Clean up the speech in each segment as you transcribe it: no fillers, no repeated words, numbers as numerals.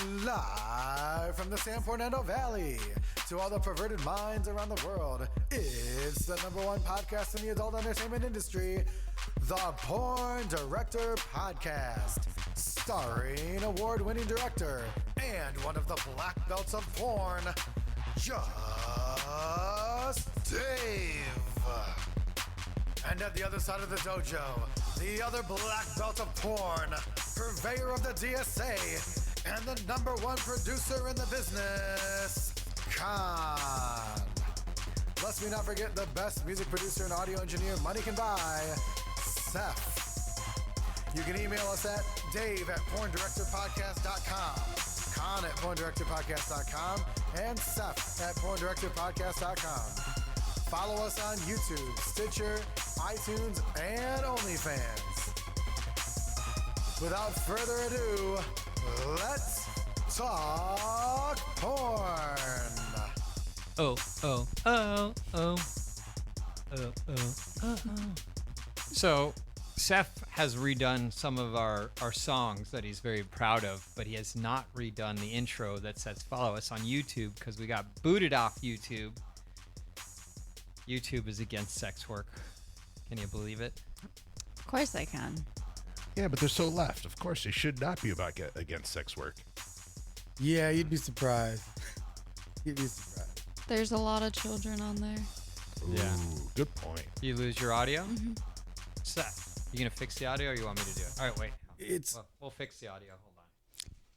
Live from the San Fernando Valley to all the perverted minds around the world, it's the #1 podcast in the adult entertainment industry, the Porn Director Podcast, starring award-winning director and one of the black belts of porn, Just Dave. And at the other side of the dojo, the other black belt of porn, purveyor of the DSA, and the #1 producer in the business, Khan. Lest we not forget the best music producer and audio engineer money can buy, Seth. You can email us at dave@porndirectorpodcast.com, Khan at porndirectorpodcast.com, and Seth at porndirectorpodcast.com. Follow us on YouTube, Stitcher, iTunes, and OnlyFans. Without further ado, let's talk porn. So, Seth has redone some of our songs that he's very proud of, but he has not redone the intro that says follow us on YouTube because we got booted off YouTube. YouTube is against sex work. Can you believe it? Of course I can. Yeah, but they're so left. Of course, they should not be against sex work. Yeah, you'd be surprised. You'd be surprised. There's a lot of children on there. Yeah. Ooh, good point. You lose your audio? Mm-hmm. Seth, you gonna fix the audio or you want me to do it? All right, wait. It's We'll fix the audio. Hold on.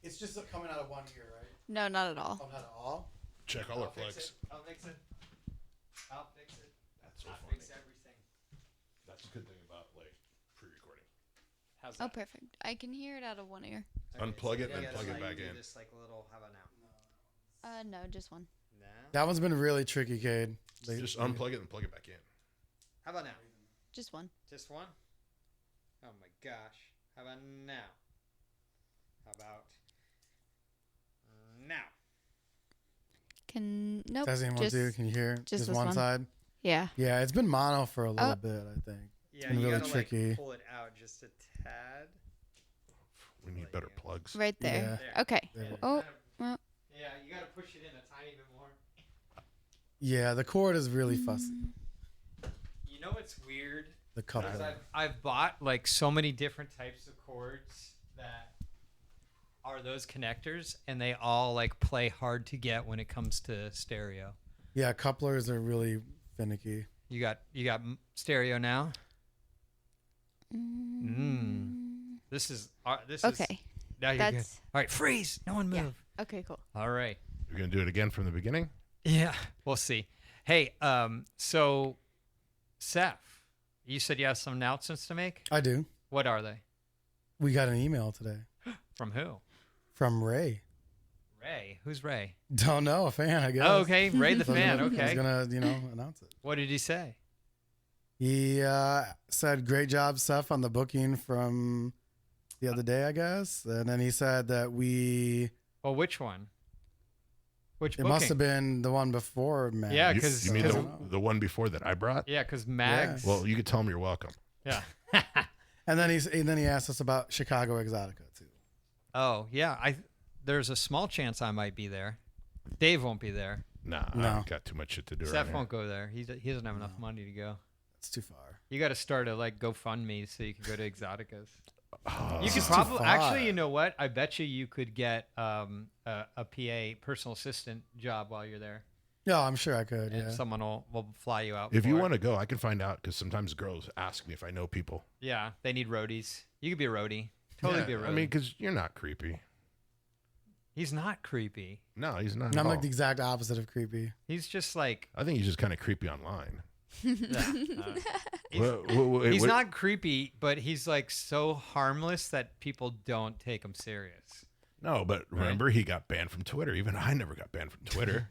it's just coming out of one ear, right? No, not at all. Oh, not at all? Check all our plugs. I'll fix it. I'll fix it. That's so I'll funny. fix everything. That's a good thing about pre-recording. How's Oh, that? perfect. I can hear it out of one ear. Unplug it, you then gotta plug it like back do in. This like a little. How about now? No, just one. Now. That one's been really tricky, Cade. Just unplug it and plug it back in. How about now? Just one. Just one? Oh my gosh. How about now? How about now? Nope. Does anyone just, do? Can you hear? just this one one. side? Yeah. Yeah, it's been mono for a little Oh. bit, I think. Yeah, been you really gotta tricky. like pull it out just a tad. We need better plugs. Right there. Yeah. Okay. There. Oh, well. Yeah, you gotta push it in a tiny bit more. Yeah, the cord is really fussy. You know what's weird? The couple. Because I've bought like so many different types of cords that are those connectors, and they all like play hard to get when it comes to stereo. Yeah, couplers are really finicky. You got stereo now. This is Okay. Now you're good. That's All right, freeze. No one move. yeah. Okay, cool. All right. You're gonna do it again from the beginning? Yeah, we'll see. Hey, so Seth, you said you have some announcements to make. I do. What are they? We got an email today From who? from Ray. Ray. Who's Ray? Don't know, a fan, I guess. Oh, okay, Ray the So fan. I was Okay. gonna, announce it. What did he say? He said, "Great job, Seth, on the booking from the other day, I guess." And then he said that Well, which one? Which it booking? must have been the one before Matt. Yeah, You- 'cause- you mean I cause- don't know. the one before that I brought? Yeah, because Mags. Well, you could tell him you're welcome. Yeah. And then he asked us about Chicago Exotica too. Oh, yeah. There's a small chance I might be there. Dave won't be there. Nah, No. I've got too much shit to do Seth around here. won't go there. He doesn't have enough money to go. It's too far. You got to start a like GoFundMe so you can go to Exoticas. Oh, You could just too probably far. actually, you know what? I bet you could get a PA personal assistant job while you're there, Yeah, I'm sure I could. and Yeah. someone will fly you out. if you for it. want to go, I can find out because sometimes girls ask me if I know people. Yeah, they need roadies. You could be a roadie. Totally Yeah, be a roadie. I mean, because you're not creepy. he's not creepy. No, he's not. And at I'm all. like the exact opposite of creepy. He's just like I think he's just kind of creepy online. he's, he's not creepy, but he's like so harmless that people don't take him serious. No, but remember, he got banned from Twitter. Even I never got banned from Twitter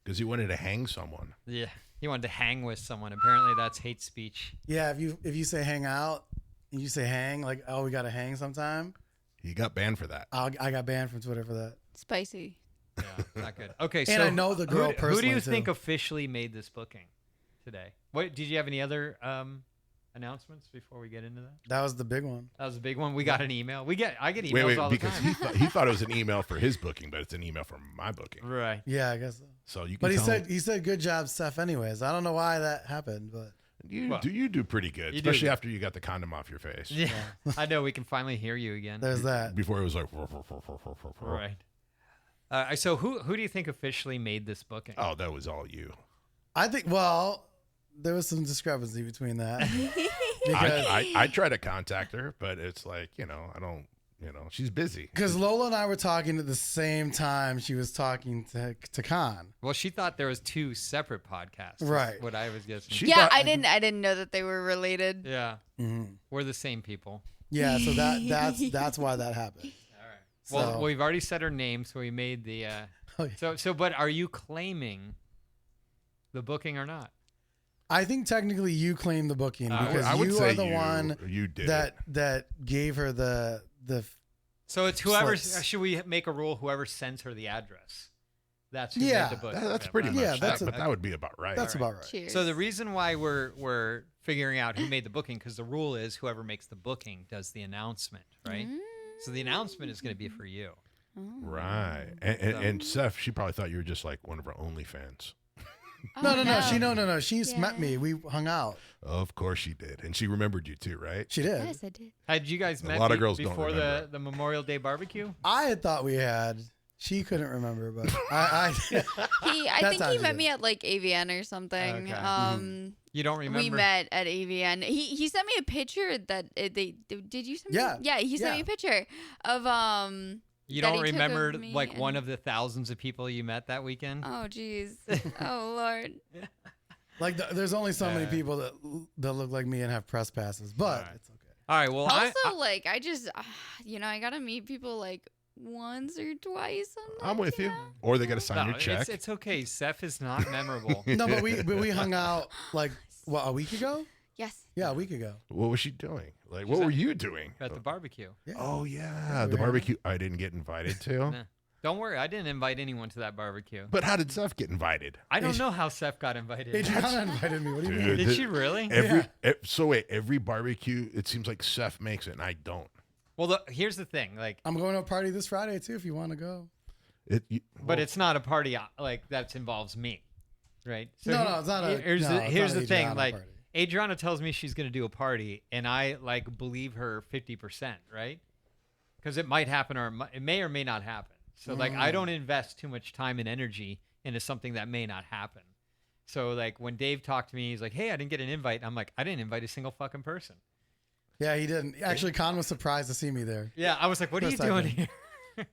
because he wanted to hang someone. Yeah, he wanted to hang with someone. Apparently, that's hate speech. Yeah, if you say hang out and you say hang, like, oh, we gotta hang sometime. He got banned for that. I got banned from Twitter for that. Spicy. Yeah, not good. Okay, And so I know the girl who do personally, you too. think officially made this booking today? What did you have any other announcements before we get into that? That was the big one. That was a big one. We got an email. I get emails Wait, all the because time. he thought it was an email for his booking, but it's an email for my booking. Right. Yeah, I guess so. So you can. But tell he said good job, Steph. Anyways, I don't know why that happened, but you do pretty good, You do especially good. after you got the condom off your face. Yeah. I know we can finally hear you again. there's that. Before it was like. Right. So who do you think officially made this booking? Oh, that was all you. I think. Well, there was some discrepancy between that. Because I try to contact her, but it's like I don't. She's busy. Because Lola and I were talking at the same time she was talking to Khan. Well, she thought there was two separate podcasts. is Right. What I was guessing. She Yeah, thought- I didn't know that they were related. Yeah. Mm-hmm. We're the same people. Yeah, so that's why that happened. All right. Well, So- we've already said her name, so we made the. Oh, yeah. But are you claiming the booking or not? I think technically you claim the booking because I would you say are the one you did that gave her the So it's whoever. Slips. Should we make a rule? Whoever sends her the address, that's who Yeah. made the book. That's pretty much. Yeah, that's that would be about right. that's about right. Cheers. So the reason why we're figuring out who made the booking, because the rule is whoever makes the booking does the announcement, right? So the announcement is going to be for you. Right. And Steph, she probably thought you were just like one of her OnlyFans. No. She's Yeah. met me. We hung out. Of course she did, and she remembered you too, right? She did. Yes, I did. Had you guys met lot of girls don't before remember. the Memorial Day barbecue? I had thought we had. She couldn't remember, but I I That think time he you met did. me at like AVN or something. Okay. You don't remember? We met at AVN. He sent me a picture that did you send me? Yeah. Yeah, he sent me Yeah. a picture of You that don't he took remember of me like and- one of the thousands of people you met that weekend? Oh jeez. Oh Lord. like there's only so many people that look like me and have press passes, but Alright. it's okay. All right. Well, Also, like I just I gotta meet people like once or twice. Sometimes, I'm with you. know? Or they got to sign no, your check. it's okay. Seth is not memorable. No, but we hung out like a week ago. Yes. Yeah, a week ago. What was she doing? Like, what were you doing? At the barbecue. Yeah. Oh yeah, we the were barbecue. I didn't get invited to. Nah. Don't worry. I didn't invite anyone to that barbecue. But how did Steph get invited? I don't know how Seth got invited. Adriana invited me. What do you mean? Dude, Did she really? Every barbecue, it seems like Seth makes it, and I don't. Well, here's the thing. Like, I'm going to a party this Friday too. If you want to go. but it's not a party like that involves me, right? So No, it's not a. Here's no, it's here's not the an thing. Adriana Like, party. Adriana tells me she's going to do a party, and I like believe her 50%, right? Because it might happen, or it may or may not happen. So like, I don't invest too much time and energy into something that may not happen. So like, when Dave talked to me, he's like, "Hey, I didn't get an invite." I'm like, "I didn't invite a single fucking person." Yeah, he didn't. Actually, Con was surprised to see me there. Yeah, I was like, "What are you First I doing did. here?"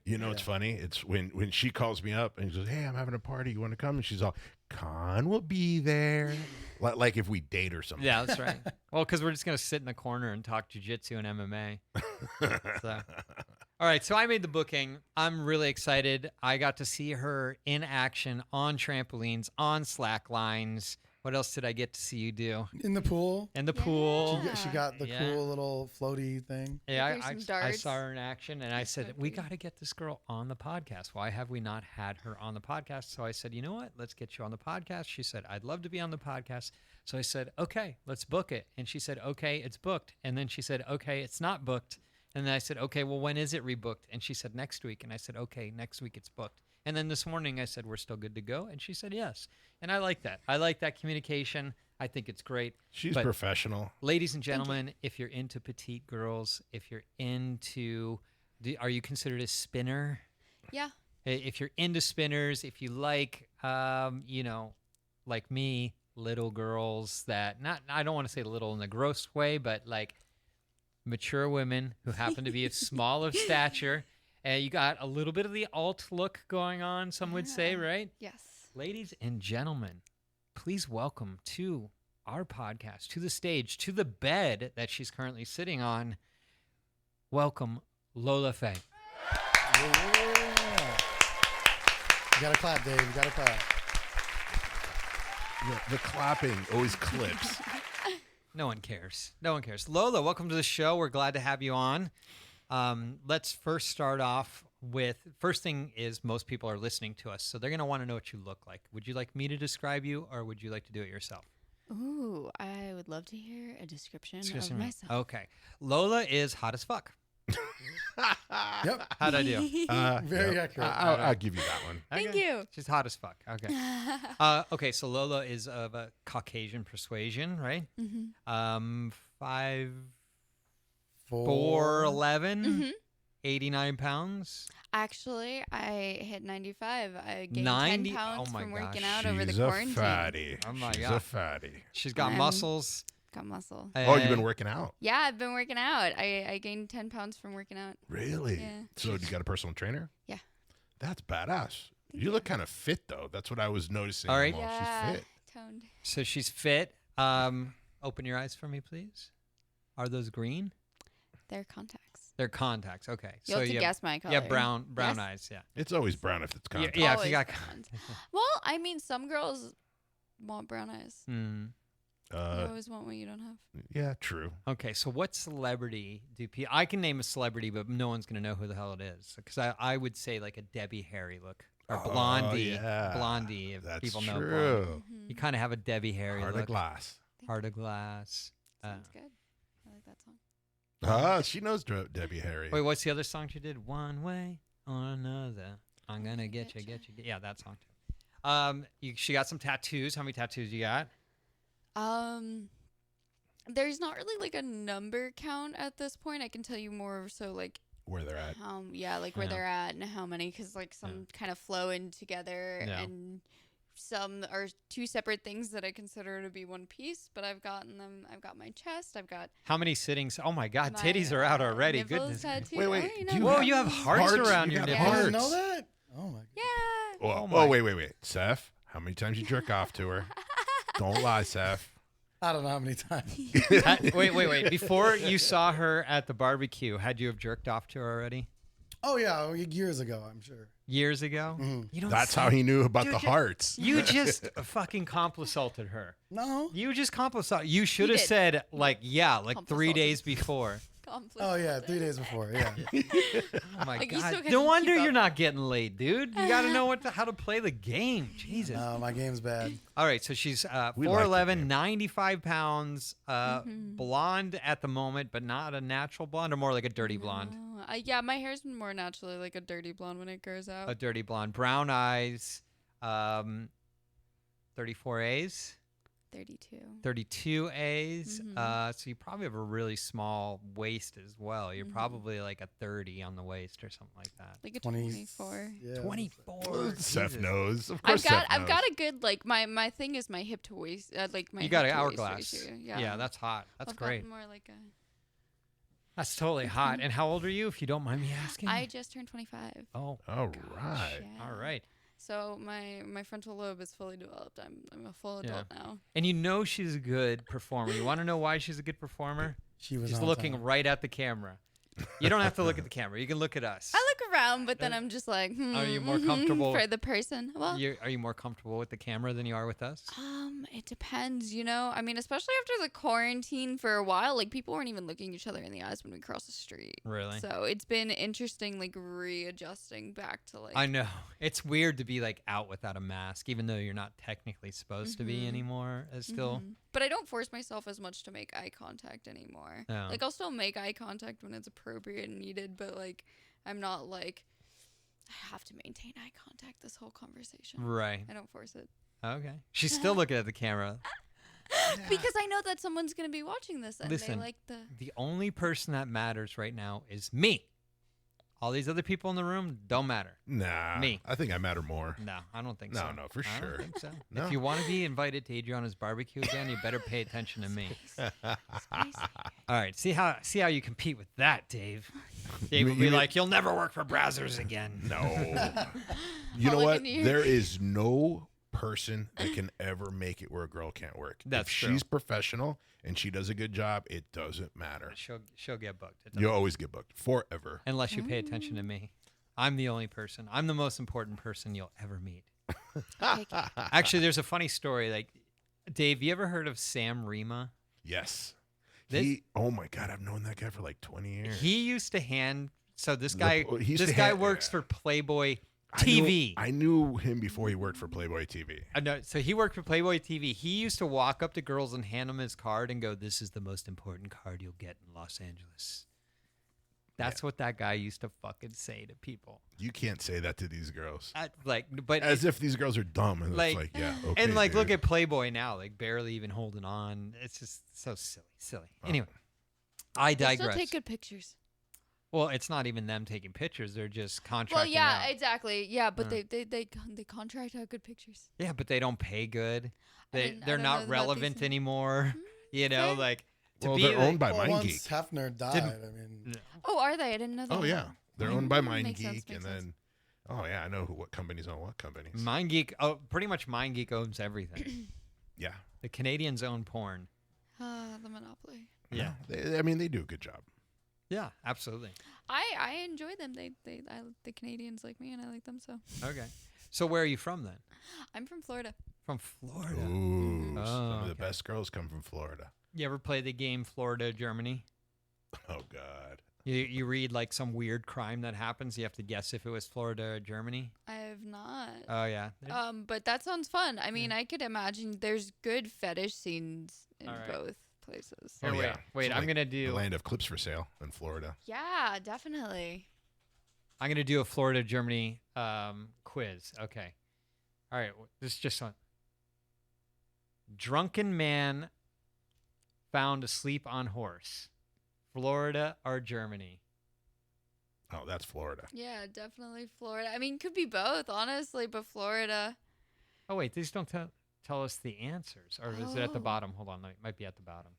You know, it's funny. It's when she calls me up and she goes, "Hey, I'm having a party. You want to come?" And she's all, "Con will be there." Like if we date or something. Yeah, that's right. Well, because we're just gonna sit in the corner and talk jujitsu and MMA. So. All right, so I made the booking. I'm really excited. I got to see her in action on trampolines, on slack lines. What else did I get to see you do? In the pool. In the pool. She got the Yeah. cool little floaty thing. Yeah, There's some I darts. saw her in action, and I said, so we cute. got to get this girl on the podcast. Why have we not had her on the podcast? So I said, you know what? Let's get you on the podcast. She said, I'd love to be on the podcast. So I said, okay, let's book it. And she said, okay, it's booked. And then she said, okay, it's not booked. And then I said, okay, well, when is it rebooked? And she said, next week. And I said, okay, next week it's booked. And then this morning I said, we're still good to go. And she said, yes. And I like that. I like that communication. I think it's great. She's But- professional. Ladies and gentlemen, if you're into petite girls, if you're into, are you considered a spinner? Yeah. If you're into spinners, if you like, like me, little girls that I don't want to say little in the gross way, but like mature women who happen to be of small of stature. You got a little bit of the alt look going on, some would say, right? Yes. Ladies and gentlemen, please welcome to our podcast, to the stage, to the bed that she's currently sitting on. Welcome, Lola Faye. Yeah. You gotta clap, Dave. You gotta clap. The clapping always clips. No one cares. No one cares. Lola, welcome to the show. We're glad to have you on. Let's first start off with, first thing is most people are listening to us, so they're going to want to know what you look like. Would you like me to describe you, or would you like to do it yourself? Ooh, I would love to hear a description Excuse of me. myself. Okay. Lola is hot as fuck. Yep. How'd I do? Very accurate. I'll give you that one. Thank Okay. you. She's hot as fuck. Okay. Okay, so Lola is of a Caucasian persuasion, right? Mm-hmm. 5'4", 89 pounds. Actually, I hit 95. I gained 90? 10 pounds Oh my from working gosh. out over the She's quarantine. a fatty. Oh my She's God. a fatty. She's got I'm- muscles. Got muscle. Oh, you've been and- working out? Yeah, I've been working out. I gained 10 pounds from working out. Really? Yeah. So you got a personal trainer? Yeah. That's badass. You look kind of fit though. That's what I was noticing. All right. Well, Yeah, she's fit. toned. So she's fit. Open your eyes for me, please. Are those green? They're contacts. They're contacts. Okay. You'll have to you guess my color. Yeah, brown Yes? eyes. Yeah. It's always brown if it's Yeah, contact. yeah, if Always you got. browns. Well, I mean, some girls want brown eyes. Mm. You always want what you don't have. Yeah, true. Okay, so what celebrity do people? I can name a celebrity, but no one's gonna know who the hell it is. Because I would say like a Debbie Harry look or Oh, Blondie. yeah. Blondie, if That's people know Blondie. true. You kind of have a Debbie Harry Heart look. of glass. Heart of glass. Sounds good. I like that song. She knows Debbie Harry. Wait, what's the other song she did? One way or another, I'm gonna get you. Yeah, that song too. She got some tattoos. How many tattoos you got? There's not really like a number count at this point. I can tell you more so like Where they're at. where Yeah. they're at and how many, because like some kind of flow in together Yeah. and some are two separate things that I consider to be one piece. But I've gotten them. I've got my chest. I've got How many sittings? Oh my God, my, titties are out already. nipples Goodness. tattooed. Wait, wait, Oh, you do know you Whoa, that. you have hearts around You your got I nipples. didn't hearts. know that. Oh my. Yeah. Oh, my- wait. Seth, how many times you jerk off to her? Don't lie, Seth. I don't know how many times. Wait. Before you saw her at the barbecue, had you have jerked off to her already? Oh yeah, years ago, I'm sure. Years ago? Mhm. You don't That's say- how he knew about Dude, the hearts. You just fucking complisalted her. No. You just complisalted. You should have did. said, like 3 Complisalted. days before. Oh yeah, 3 days before. Yeah. Oh my Like, you still God. gotta No keep wonder up. you're not getting laid, dude. You got to know how to play the game. Jesus. No, my game's bad. All right, so she's We like the 4'11", game. 95 pounds, blonde at the moment, but not a natural blonde, or more like a dirty blonde. Yeah, my hair's more naturally like a dirty blonde when it grows out. A dirty blonde. Brown eyes, 34 A's, 32. 32 A's. Mhm. So you probably have a really small waist as well. You're Mhm. probably like a 30 on the waist or something like that. Like a 20, 24. Yeah. 24. Seth Jesus. knows. Of I've course, got Seth I've knows. got a good like my thing is my hip to waist like my You got hip an to waist hourglass. ratio. Yeah, that's hot. That's I've great. gotten more like a That's totally hot. And how old are you, if you don't mind me asking? I just turned 25. Oh, All gosh. right. Yeah. All right. So my frontal lobe is fully developed. I'm a full adult now. And you know she's a good performer. You want to know why she's a good performer? She was She's on looking time. right at the camera. You don't have to look at the camera. You can look at us. I look around, but then I'm just like, Are you more comfortable- for the person? Well, Are you more comfortable with the camera than you are with us? it depends, you know. I mean, especially after the quarantine for a while, like people weren't even looking each other in the eyes when we crossed the street. Really? So it's been interesting, like readjusting back to like. I know. It's weird to be like out without a mask, even though you're not technically supposed to be Mhm. anymore. It's still. Mhm. But I don't force myself as much to make eye contact anymore. Yeah. Like I'll still make eye contact when it's appropriate and needed, but like I'm not like I have to maintain eye contact this whole conversation. Right. I don't force it. Okay. She's still looking at the camera. Because I know that someone's gonna be watching this and Listen. they like the The only person that matters right now is me. All these other people in the room don't matter. Nah. Me. I think I matter more. No, I don't think No, so. no, for I don't sure. think so. No. If you want to be invited to Adriana's barbecue again, you better pay attention to me. spicy. All right, see how you compete with that, Dave. Dave will You be mean- like, "You'll never work for Brazzers again." No. You know All I what? can hear. There is no person that can ever make it where a girl can't work. That's if true. she's professional and she does a good job, it doesn't matter. She'll get booked. It doesn't- You'll always get booked forever. unless you pay attention to me. I'm the only person. I'm the most important person you'll ever meet. Okay. Actually, there's a funny story. Like, Dave, you ever heard of Sam Rima? Yes. This- Oh my God, I've known that guy for like 20 years. He used to hand. So this guy, he used to this guy hand- works for Playboy TV. I knew him before he worked for Playboy TV. No, so he worked for Playboy TV. He used to walk up to girls and hand them his card and go, "This is the most important card you'll get in Los Angeles." That's what that guy used to fucking say to people. You can't say that to these girls. But as if these girls are dumb. And like, it's like, yeah, okay. and like, dude. look at Playboy now, like barely even holding on. It's just so silly. Anyway, I They digress. still take good pictures. Well, it's not even them taking pictures; they're just contracting. Well, yeah, out. exactly. Yeah, but they contract out good pictures. Yeah, but they don't pay good. They're don't know not about relevant these- anymore. You know, fair. like to Well, be they're owned by Well, MindGeek. once Hefner died, I mean, Oh, are they? I didn't know that. Oh yeah, they're owned by Makes sense, MindGeek, makes and sense. then I know what companies own what companies. MindGeek. Oh, pretty much MindGeek owns everything. Yeah, The Canadians own porn. The monopoly. Yeah. they do a good job. Yeah, absolutely. I enjoy them. The Canadians like me, and I like them. So Okay. So where are you from then? I'm from Florida. From Florida. Ooh, Oh, some of the okay. best girls come from Florida. You ever play the game Florida, Germany? Oh God. You read like some weird crime that happens. You have to guess if it was Florida or Germany. I have not. Oh yeah. But that sounds fun. I mean, I could imagine there's good fetish scenes in All right. both places. Here, Oh, yeah. wait. It's I'm like gonna The do. land of clips for sale in Florida. Yeah, definitely. I'm gonna do a Florida Germany quiz. Okay. All right. This is just one. Drunken man found asleep on horse. Florida or Germany? Oh, that's Florida. Yeah, definitely Florida. I mean, could be both, honestly, but Florida. Oh wait, these don't tell us the answers, or is it at the Oh. bottom? Hold on, no, it might be at the bottom.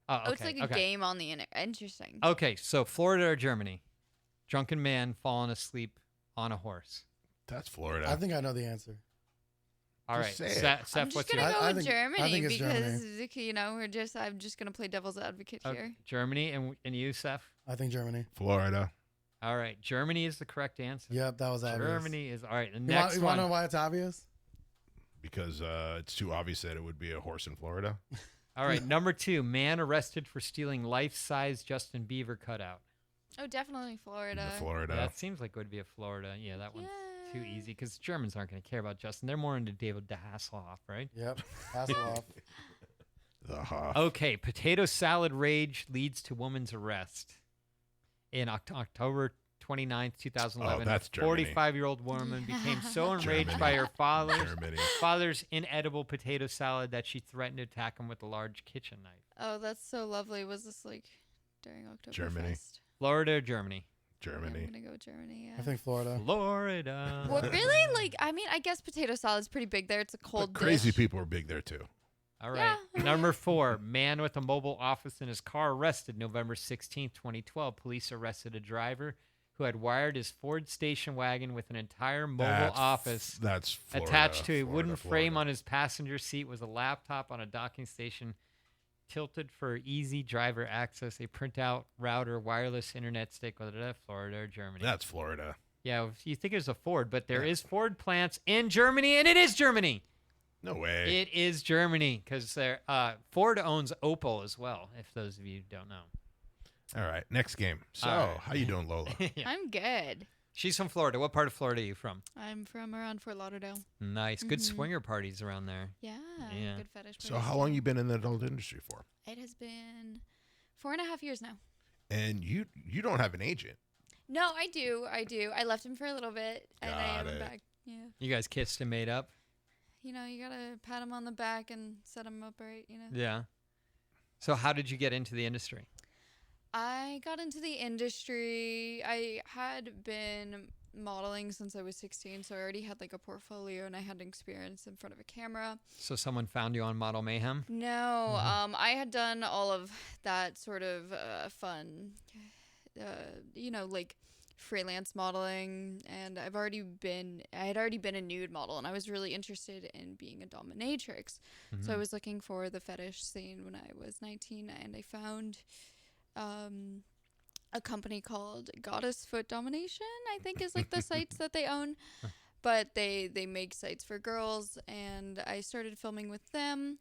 Oh, okay. Oh, it's like a okay. game on the internet. Interesting. Okay, so Florida or Germany? Drunken man fallen asleep on a horse. That's Florida. I think I know the answer. All right, Just say it. Seth, I'm just what's gonna your go I with think- I Germany think it's because you know I'm just gonna play devil's advocate here. Germany and you, Seth? I think Germany. Florida. All right, Germany is the correct answer. Yep, that was obvious. Germany is all right. The You next want to one. know why it's obvious? Because it's too obvious that it would be a horse in Florida. All right, number 2, man arrested for stealing life-size Justin Bieber cutout. Oh, definitely Florida. Florida. That seems like it would be a Florida. Yeah, that one's too Yeah. easy because Germans aren't going to care about Justin. They're more into David Hasselhoff, right? Yep, Hasselhoff. The Hoff. Okay, potato salad rage leads to woman's arrest. In October 29th, 2011, Oh, that's Germany. 45-year-old woman became so enraged Germany. by her Germany. father's inedible potato salad that she threatened to attack him with a large kitchen knife. Oh, that's so lovely. Was this like during Oktoberfest? Germany. Florida or Germany? Yeah, Germany. I'm gonna go with Germany. Yeah. I think Florida. Florida. Well, really? Like, I mean, I guess potato salad's pretty big there. It's a cold But crazy dish. people are big there too. All right. Yeah. Number 4, man with a mobile office in his car arrested November 16th, 2012. Police arrested a driver who had wired his Ford station wagon with an entire mobile office. That's Florida, Attached to a Florida, wooden frame Florida. on his passenger seat was a laptop on a docking station tilted for easy driver access, a printout, router, wireless internet stick, Florida or Germany. That's Florida. Yeah, you think it was a Ford, but there is Ford plants in Germany, and it is Germany. No way. It is Germany because Ford owns Opel as well, if those of you don't know. All right, next game. So, All right. how you doing, Lola? Yeah. I'm good. She's from Florida. What part of Florida are you from? I'm from around Fort Lauderdale. Nice. Good Mhm. swinger parties around there. Yeah. Yeah. Good fetish. So, parties how too. long you been in the adult industry for? It has been 4.5 years now. And you don't have an agent. No, I do. I left him for a little bit, and I Got am it. back. Yeah. You guys kissed and made up? You know, you gotta pat him on the back and set him up right. You know. Yeah. So how did you get into the industry? I got into the industry. I had been modeling since I was 16, so I already had like a portfolio and I had experience in front of a camera. So someone found you on Model Mayhem? No, I had done all of that sort of fun, you know, like freelance modeling, and I had already been a nude model, and I was really interested in being a dominatrix. So I was looking for the fetish scene when I was 19, and I found a company called Goddess Foot Domination, I think is like the sites that they own. But they make sites for girls, and I started filming with them.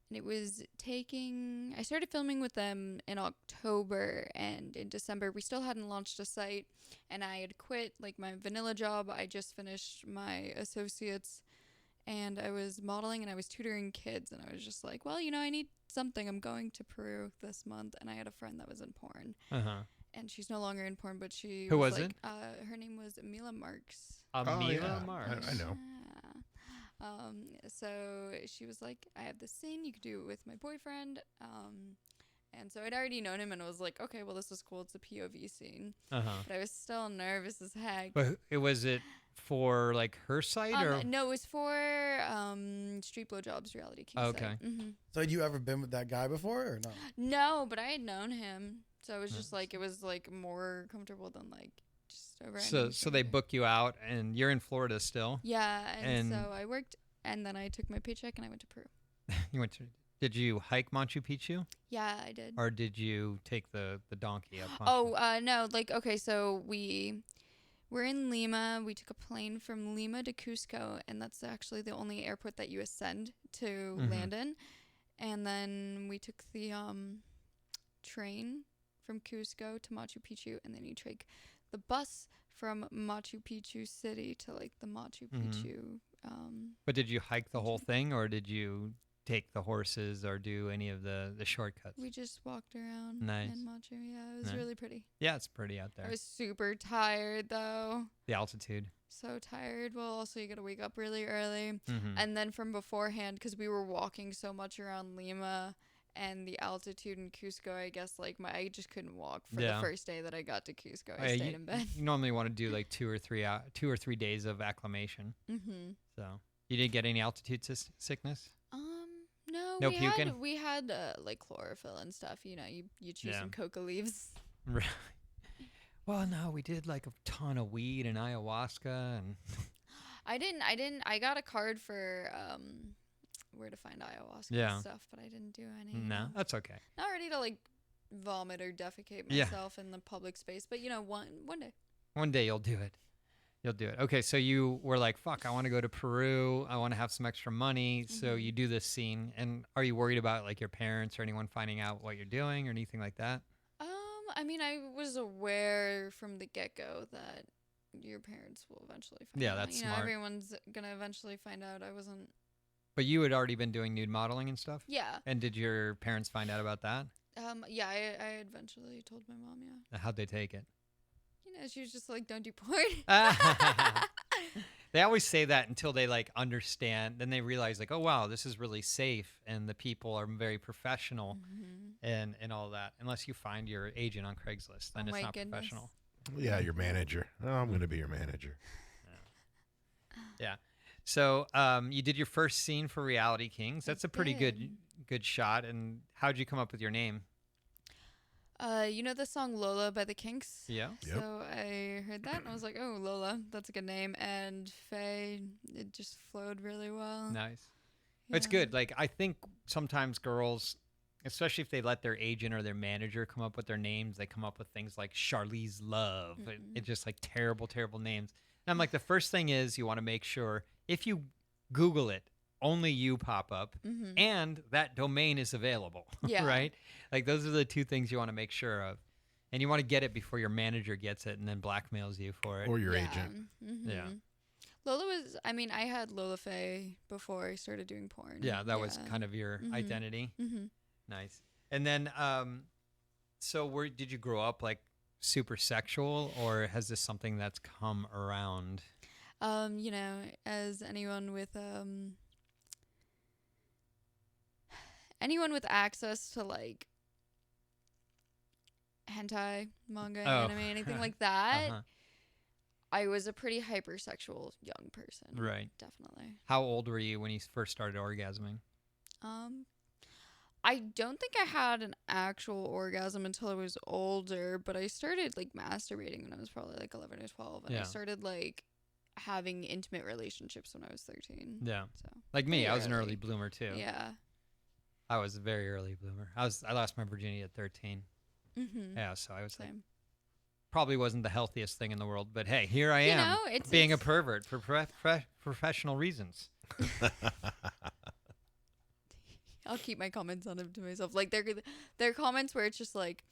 And it was I started filming with them in October, and in December we still hadn't launched a site, and I had quit like my vanilla job. I just finished my associates, and I was modeling and I was tutoring kids, and I was just like, well, I need something. I'm going to Peru this month, and I had a friend that was in porn. And she's no longer in porn, but she Who was like, it? Her name was Mila Marks. Mila yeah. Mars. I know. So she was like, I have this scene, you could do it with my boyfriend. And so I'd already known him, and I was like, okay, well, this is cool. It's a POV scene. But I was still nervous as heck. But was it for like her site or? No, it was for Street Blowjobs reality king Okay. site. So had you ever been with that guy before or no? No, but I had known him. So it was just like, it was like more comfortable than like just over. So they book you out, and you're in Florida still. Yeah, and And- so I worked, and then I took my paycheck and I went to Peru. You went to. Did you hike Machu Picchu, Yeah, I did. or did you take the donkey up? No, like, okay, so we were in Lima. We took a plane from Lima to Cusco, and that's actually the only airport that you ascend to land in. And then we took the train from Cusco to Machu Picchu, and then you take the bus from Machu Picchu city to like the Machu Picchu. But did you hike the whole thing, or did you take the horses or do any of the shortcuts? We just walked around Nice. in Machu. Yeah, it was Nice. really pretty. Yeah, it's pretty out I there. was super tired though. The altitude. So tired. Well, also you got to wake up really early. Mm-hmm. And then from beforehand, because we were walking so much around Lima and the altitude in Cusco, I guess like I just couldn't walk for the first day that I got to Cusco. I stayed in bed. You normally want to do like 2 or 3 days of acclimation. So you didn't get any altitude sickness? No, No puking? we had like chlorophyll and stuff. You chew some coca leaves. Right. Well, no, we did like a ton of weed and ayahuasca, and I got a card for where to find ayahuasca and stuff, but I didn't do any. No, that's okay. Not ready to like vomit or defecate Yeah. myself in the public space, but one day. One day you'll do it. You'll do it. Okay, so you were like, fuck, I want to go to Peru. I want to have some extra money. So you do this scene. And are you worried about like your parents or anyone finding out what you're doing or anything like that? I mean, I was aware from the get-go that your parents will eventually find out. Yeah, that's smart. Everyone's going to eventually find out. I wasn't... But you had already been doing nude modeling and stuff? Yeah. And did your parents find out about that? Yeah, I eventually told my mom, yeah. How'd they take it? She was just like, don't do porn. They always say that until they like understand. Then they realize like, oh, wow, this is really safe. And the people are very professional and all that. Unless you find your agent on Craigslist, then it's not professional. Yeah, your manager. Oh, I'm going to be your manager. Yeah. So you did your first scene for Reality Kings. That's a pretty good shot. And how'd you come up with your name? You know the song Lola by the Kinks? Yeah. Yep. So I heard that and I was like, oh, Lola, that's a good name. And Faye, it just flowed really well. Nice. It's good. Like, I think sometimes girls, especially if they let their agent or their manager come up with their names, they come up with things like Charlize Love. It's just like terrible, terrible names. And I'm like, the first thing is you want to make sure if you Google it, only you pop up and that domain is available, right? Like those are the two things you want to make sure of. And you want to get it before your manager gets it and then blackmails you for it. Or your agent. Yeah. Lola was, I mean, I had Lola Faye before I started doing porn. Yeah, that was kind of your identity. Nice. And then, so did you grow up like super sexual, or has this something that's come around? As anyone with access to like hentai, manga, anime, anything like that, I was a pretty hypersexual young person. Right. Definitely. How old were you when you first started orgasming? I don't think I had an actual orgasm until I was older, but I started like masturbating when I was probably like 11 or 12, and I started like having intimate relationships when I was 13. Yeah. So like me, pretty I was an early. early bloomer too. Yeah. I was a very early bloomer. I lost my virginity at 13. Yeah, so I was like, probably wasn't the healthiest thing in the world, but hey, here I am, being a pervert for professional reasons. I'll keep my comments on him to myself. Like they're comments where it's just like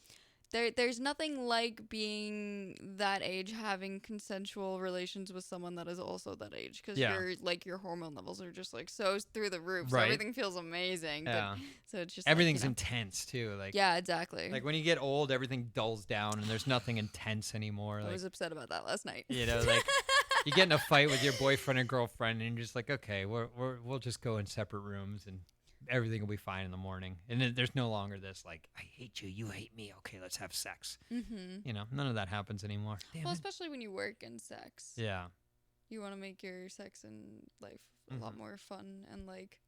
there's nothing like being that age having consensual relations with someone that is also that age, because your hormone levels are just like so through the roof. So Right. everything feels amazing. Yeah. But, so it's just Everything's like, intense too. Like yeah, exactly. Like when you get old, everything dulls down and there's nothing intense anymore. I Like was upset about that last night. you know, like you get in a fight with your boyfriend or girlfriend, and you're just like, okay, we'll just go in separate rooms and everything will be fine in the morning. And then there's no longer this like, I hate you, you hate me. Okay, let's have sex. Mm-hmm. You know, none of that happens anymore. Damn Well, it. especially when you work in sex. Yeah. You want to make your sex and life a lot more fun and like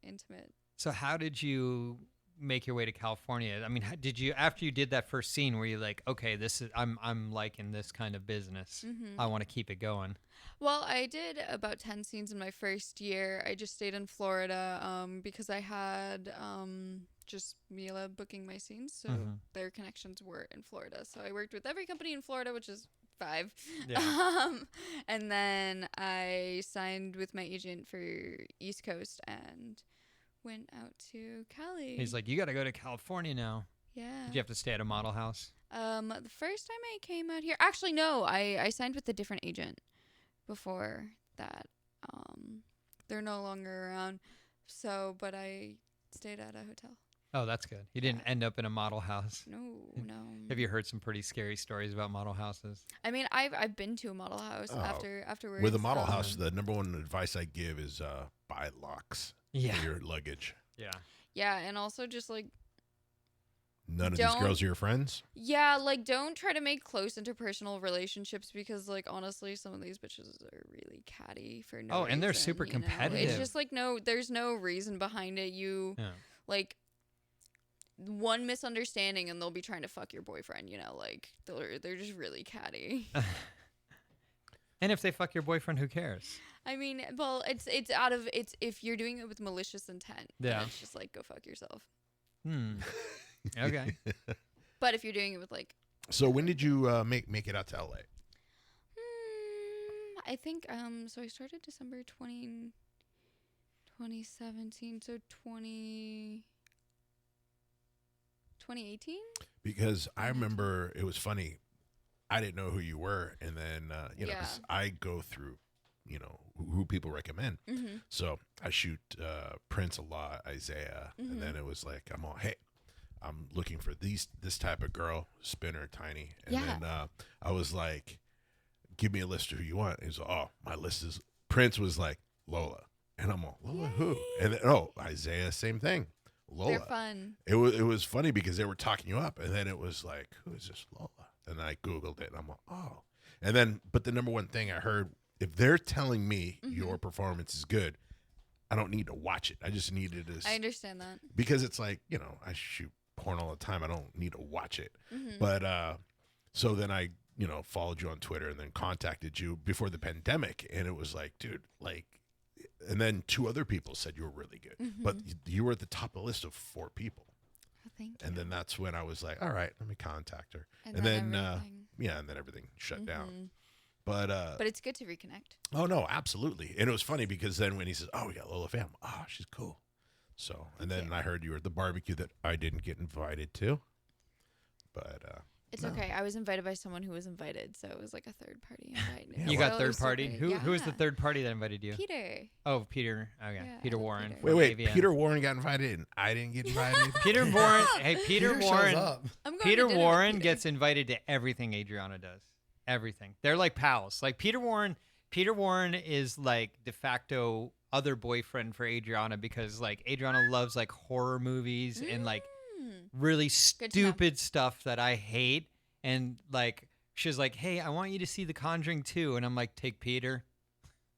intimate. So how did you make your way to California? I mean, did you, after you did that first scene, were you like, okay, this is I'm liking this kind of business. Mm-hmm. I want to keep it going. Well, I did about 10 scenes in my first year. I just stayed in Florida because I had just Mila booking my scenes, so their connections were in Florida. So I worked with every company in Florida, which is 5. Yeah. And then I signed with my agent for East Coast and went out to Cali. He's like, you got to go to California now. Yeah. Did you have to stay at a model house? The first time I came out here, actually no, I signed with a different agent before that. They're no longer around. So, but I stayed at a hotel. Oh, that's good. You didn't end up in a model house. No. Have you heard some pretty scary stories about model houses? I mean, I've been to a model house afterwards. With a model house, the number one advice I give is buy locks for your luggage. Yeah. Yeah, and also just like None of these girls are your friends? Yeah, like don't try to make close interpersonal relationships because like honestly some of these bitches are really catty for no reason. And they're super you know? competitive. It's just like there's no reason behind it. Like one misunderstanding and they'll be trying to fuck your boyfriend, you know, like they're just really catty. And if they fuck your boyfriend, who cares? I mean, well, it's if you're doing it with malicious intent, then it's just like go fuck yourself. Okay. But if you're doing it with like, so when did you make it out to LA? I think so I started December 2017, so 2018. Because I remember it was funny. I didn't know who you were, and then you know, 'cause I go through, you know, who people recommend. So I shoot Prince a lot, Isaiah, and then it was like I'm all, hey, I'm looking for this type of girl, spinner, tiny, and then I was like, give me a list of who you want. He's like, oh, my list is Prince was like Lola, and I'm all Lola who, and then Isaiah, same thing. Lola. They're fun. It was funny because they were talking you up, and then it was like, who is this Lola? And then I Googled it, and I'm like, oh. And then, but the number one thing I heard, if they're telling me your performance is good, I don't need to watch it. I just needed to. I understand that. Because it's like, you know, I shoot porn all the time. I don't need to watch it. But so then I, you know, followed you on Twitter and then contacted you before the pandemic, and it was like, dude, like. And then 2 other people said you were really good, but you were at the top of the list of 4 people. Oh, thank you. And then that's when I was like, all right, let me contact her. And then everything. and then everything shut down. But it's good to reconnect. oh no, absolutely. And it was funny because then when he says, oh, we got Lola Pham, oh, she's cool. So, and then I heard you were at the barbecue that I didn't get invited to. But it's okay. I was invited by someone who was invited, so it was like a third party invite. You got third party? Who was the third party that invited you? Peter. Oh, Peter. Okay. Yeah, Peter Warren. Peter. wait, Peter Warren got invited and I didn't get invited? Peter Warren. Hey, Peter Warren. shows up. I'm going Peter to dinner with Warren Peter. gets invited to everything Adriana does. Everything. They're like pals. Like Peter Warren is like de facto other boyfriend for Adriana because like Adriana loves like horror movies and like really stupid stuff that I hate. And like she's like, hey, I want you to see The Conjuring 2. And I'm like, take Peter.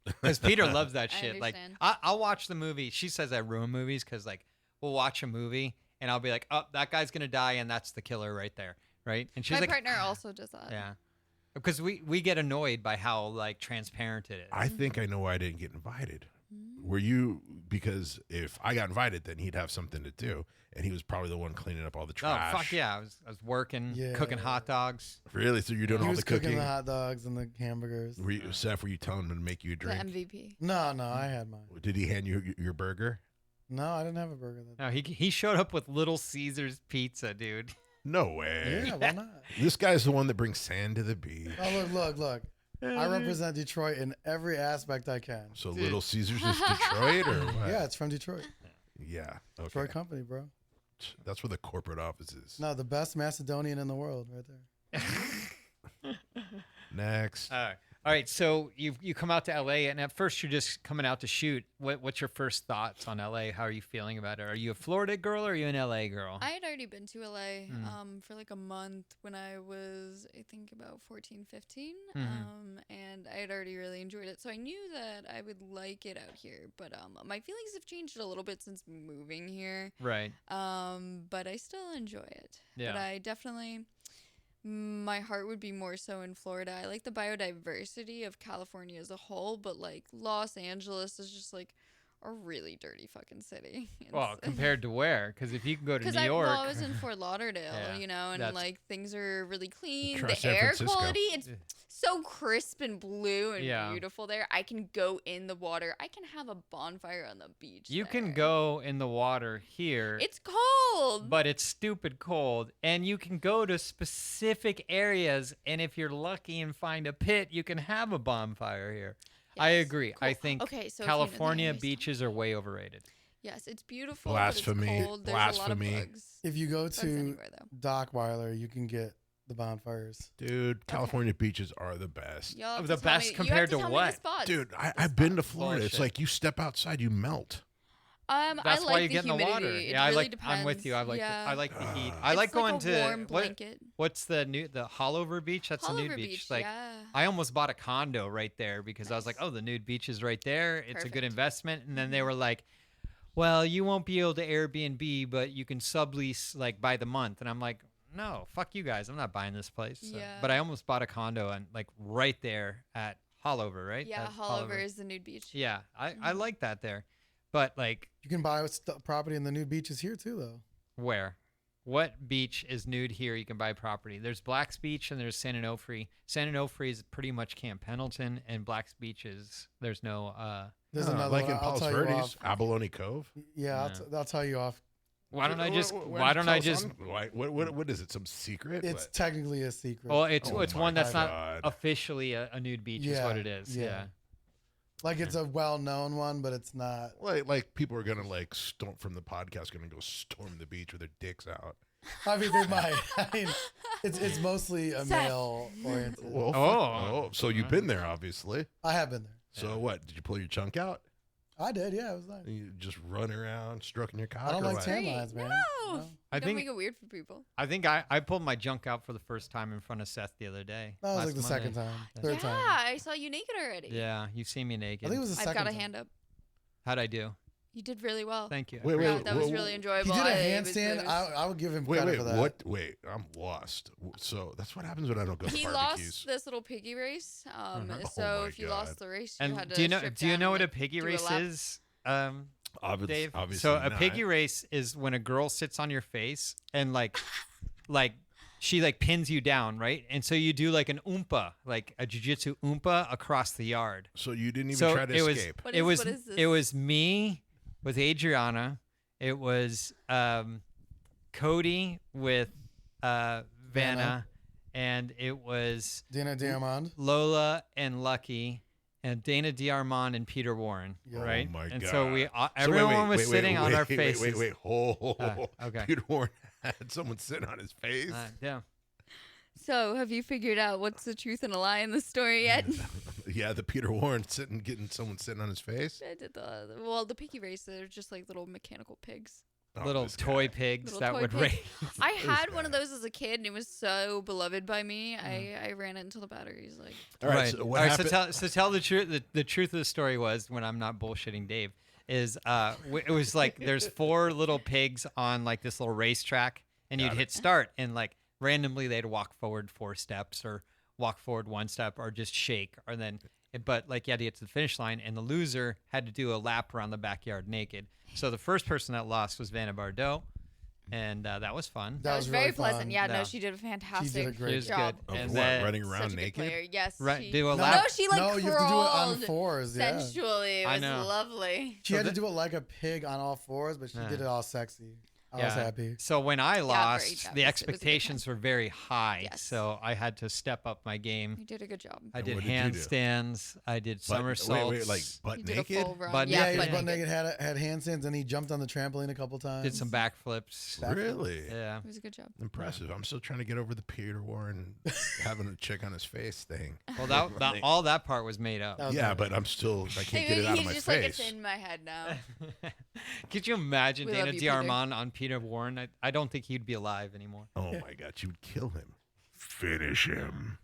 Because Peter loves that shit. Like I'll watch the movie. She says I ruin movies because like we'll watch a movie and I'll be like, oh, that guy's going to die and that's the killer right there. Right. And she's My like, partner also does that. yeah. Because we get annoyed by how like transparent it is. I think I know why I didn't get invited. Were you, because if I got invited, then he'd have something to do, and he was probably the one cleaning up all the trash. Oh fuck yeah! I was working, cooking hot dogs. Really? So you're doing He all was the cooking cooking? the hot dogs and the hamburgers. Were you, Seth, were you telling him to make you a The drink? MVP. No, I had mine. Did he hand you your burger? No, I didn't have a burger that No, he showed up with Little Caesars pizza, dude. No way. Yeah, why not? This guy's the one that brings sand to the beach. Oh, look. I represent Detroit in every aspect I can. So Little Caesars is Detroit, or what? Yeah, it's from Detroit. Yeah. Okay. Detroit company, bro. That's where the corporate office is. No, the best Macedonian in the world, right there. Next. All right, so you come out to LA, and at first you're just coming out to shoot. What's your first thoughts on LA? How are you feeling about it? Are you a Florida girl or are you an LA girl? I had already been to LA for like a month when I was, I think, about 14, 15. And I had already really enjoyed it. So I knew that I would like it out here. But my feelings have changed a little bit since moving here. Right. But I still enjoy it. Yeah. But I definitely... My heart would be more so in Florida. I like the biodiversity of California as a whole, but like Los Angeles is just like a really dirty fucking city. Well, compared to where? Because if you can go to New I York, was in Fort Lauderdale, Yeah, and like things are really clean. Try The San air Francisco. quality, it's so crisp and blue and Yeah. beautiful there. I can go in the water. I can have a bonfire on the beach. you can there. go in the water here. It's cold. But it's stupid cold, and you can go to specific areas, and if you're lucky and find a pit, you can have a bonfire here. I Yes. agree. Cool. I think Okay, so if you know the California areas, beaches are way overrated. Yes, it's beautiful. Blasphemy. But it's cold. There's Blasphemy. a lot of bugs. If you go Bugs to anywhere, though. Dockweiler, you can get the bonfires. Dude, California beaches are the best. Y'all have The to tell best me- you compared have to tell me what? the spots. Dude, I've been to Florida. It's Bullshit. like you step outside, you melt. I That's like why you the get in the humidity. water. It Yeah, I really like. depends. I'm with you. I like. Yeah. I like the heat. I It's like going a to warm blanket. what's the Hollover Beach? That's the nude Hollover beach. Beach, Like yeah. I almost bought a condo right there because I was like, Nice. oh, the nude beach is right there. It's a good Perfect. investment. And then they were like, well, you won't be able to Airbnb, but you can sublease like by the month. And I'm like, no, fuck you guys. I'm not buying this place. So- Yeah. But I almost bought a condo and like right there at Hollover, right? Yeah, That's Hollover is the nude beach. Yeah, I like that there. But like You can buy property in the nude beaches here too, though. where? What beach is nude here? You can buy property. There's Black's Beach and there's San Onofre. San Onofre is pretty much Camp Pendleton, and Black's Beach is there's no. There's another like one. in I'll Palos tell you Verdes, off. Abalone Cove. Yeah, I'll tell you off. Why don't I just? Why Why don't I tell us just? on- what is it? Some secret? It's What? technically a secret. Well, it's Oh it's my one that's God. not officially a nude beach. Is Yeah, what it is. yeah. Yeah. Like it's a well-known one, but it's not. Like people are gonna like storm from the podcast, gonna go storm the beach with their dicks out. I mean, they might. I mean, it's mostly a Seth. male-oriented. Well, Oh. so you've been there, obviously. I have been there. So what? Did you pull your chunk out? I did. Yeah, it was nice. And you just run around stroking your cock? I don't or like what? tan Great. lines, man. No. I Don't think- make it weird for people. I think I pulled my junk out for the first time in front of Seth the other day. That was last like the Monday. second time, Yeah. third Yeah, time. I saw you naked already. Yeah, you've seen me naked. I think it was the I've second got a time. hand up. How'd I do? You did really well. Thank you. Wait, Yeah, wait, that was wait, really He enjoyable. did a It was- handstand. it was- I would give him Wait, credit wait, for that. what? Wait, I'm lost. So that's what happens when I don't go to He barbecues. lost this little piggy race. Oh So my if you God. lost the race, you And had to do you know strip do you down know and, what a like, piggy do race lap. is? Dave. Obviously So a not. piggy race is when a girl sits on your face and like she like pins you down, right? And so you do like an oompa, like a jiu-jitsu oompa across the yard. So you didn't even So try to it was escape. What it is- was what is this? it was me with Adriana. It was Cody with Vanna, and it was Dina Diamond. Lola and Lucky. And Dana D'Armond and Peter Warren, Yeah. right? Oh my and God. so we, So wait, everyone was wait, sitting on our wait, faces. Wait. Okay. Peter Warren had someone sitting on his face. Yeah. So have you figured out what's the truth and a lie in the story yet? Yeah, the Peter Warren getting someone sitting on his face. I did the piggy race, they're just like little mechanical pigs. Oh, Little this toy guy. pigs Little that toy would pig. race. I had one of guy. those as a kid, and it was so beloved by me. I ran it until the battery's like. All right. So what All right, happened? so tell the truth. The truth of the story was, when I'm not bullshitting Dave, is it was like there's 4 little pigs on like this little racetrack, and you'd hit start, and like randomly they'd walk forward 4 steps or walk forward 1 step or just shake, or then. But like you had to get to the finish line, and the loser had to do a lap around the backyard naked. So the first person that lost was Vanna Bardot, and that was fun. That was really very pleasant. fun. Yeah, no, Yeah. she did a fantastic She did a great It was job. good. Of And what, then running Such around a good naked? player. Yes. Right, She, do a No, lap. no, she like no, you have to do it on crawled 4s. Yeah. sensually. It I was know. lovely. She had to do it like a pig on all 4s, but she Yeah. did it all sexy. I was happy. So when I lost, great. the It was a good expectations were very high. Yes. So I had to step up my game. You did a good job. I And did what did you do? handstands. I did somersaults. Wait, like butt You did naked? a full run. Butt Yeah, naked. he was Yeah. butt naked, had handstands, and he jumped on the trampoline a couple times. Did some backflips. Really? Yeah. It was a good job. Impressive. I'm still trying to get over the Peter Warren having a chick on his face thing. Well, that all that part was made up. That was Yeah, good. but I can't get it out of He's my just like, face. it's in my head now. Could you imagine We Dana love you, Peter. Diarmond on Peter Warren? I don't think he'd be alive anymore. Oh my God, you would kill him. Finish him.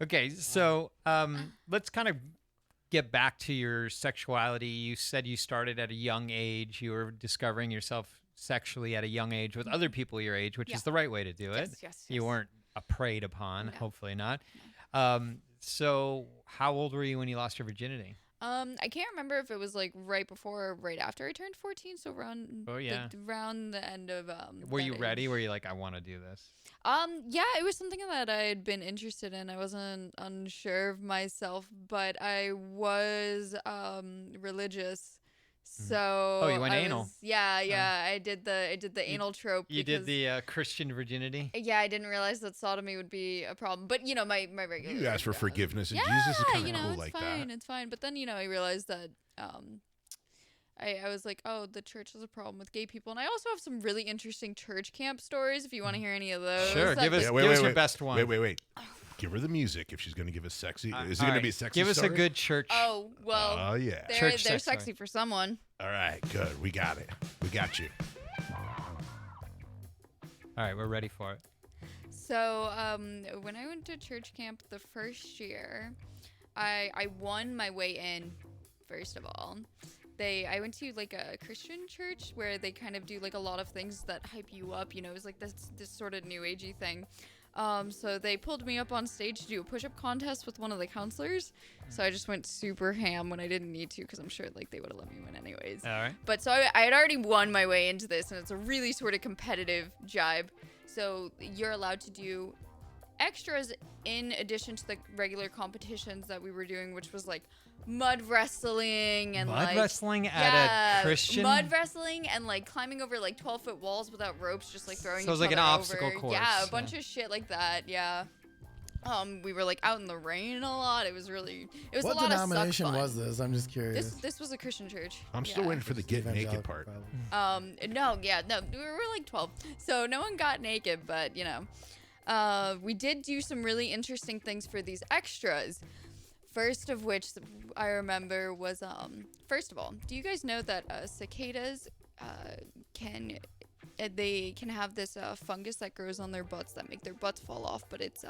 Okay, so let's kind of get back to your sexuality. You said you started at a young age. You were discovering yourself sexually at a young age with other people your age, which Yeah. is the right way to do it. Yes. You weren't preyed upon, No. hopefully not. So how old were you when you lost your virginity? I can't remember if it was like right before or right after I turned 14. So around around the end of Were that you ready? age. Were you like, I want to do this? Yeah, it was something that I had been interested in. I wasn't unsure of myself, but I was religious. So Oh, you went I anal. was- yeah. I did the anal trope. You did because- the Christian virginity? Yeah, I didn't realize that sodomy would be a problem. But my regular. You asked for forgiveness, and Yeah, Jesus is kind of cool it's like fine. that. It's fine. But then I realized that I was like, oh, the church has a problem with gay people, and I also have some really interesting church camp stories. If you want to hear any of those, Sure, that- give us, Yeah, give us your best one. Wait. Give her the music if she's going to give us sexy. Is it All going to right, be a sexy Give us story? a good church. Oh well, Oh, yeah. they're Church they're sex story. sexy for someone. All right, good. We got it. We got you. All right, we're ready for it. So when I went to church camp the first year, I won my way in. First of all, I went to like a Christian church where they kind of do like a lot of things that hype you up. It was like this sort of new agey thing. So they pulled me up on stage to do a push-up contest with one of the counselors. So I just went super ham when I didn't need to because I'm sure like they would have let me win anyways. All right. But so I had already won my way into this, and it's a really sort of competitive jibe. So you're allowed to do extras in addition to the regular competitions that we were doing, which was like mud wrestling and Mud like wrestling at a Christian? mud wrestling and like climbing over like 12-foot walls without ropes, just like throwing. So it was each like an other obstacle over. course, Yeah, a yeah. bunch of shit like that. Yeah. We were like out in the rain a lot. It was What a lot denomination of suck fun. was this? I'm just curious. This was a Christian church. I'm still Yeah. waiting for the get naked Evangelical, part. probably. No, we were like 12, so no one got naked, but we did do some really interesting things for these extras. First of which I remember was, first of all, do you guys know that cicadas can have this fungus that grows on their butts that make their butts fall off, but it's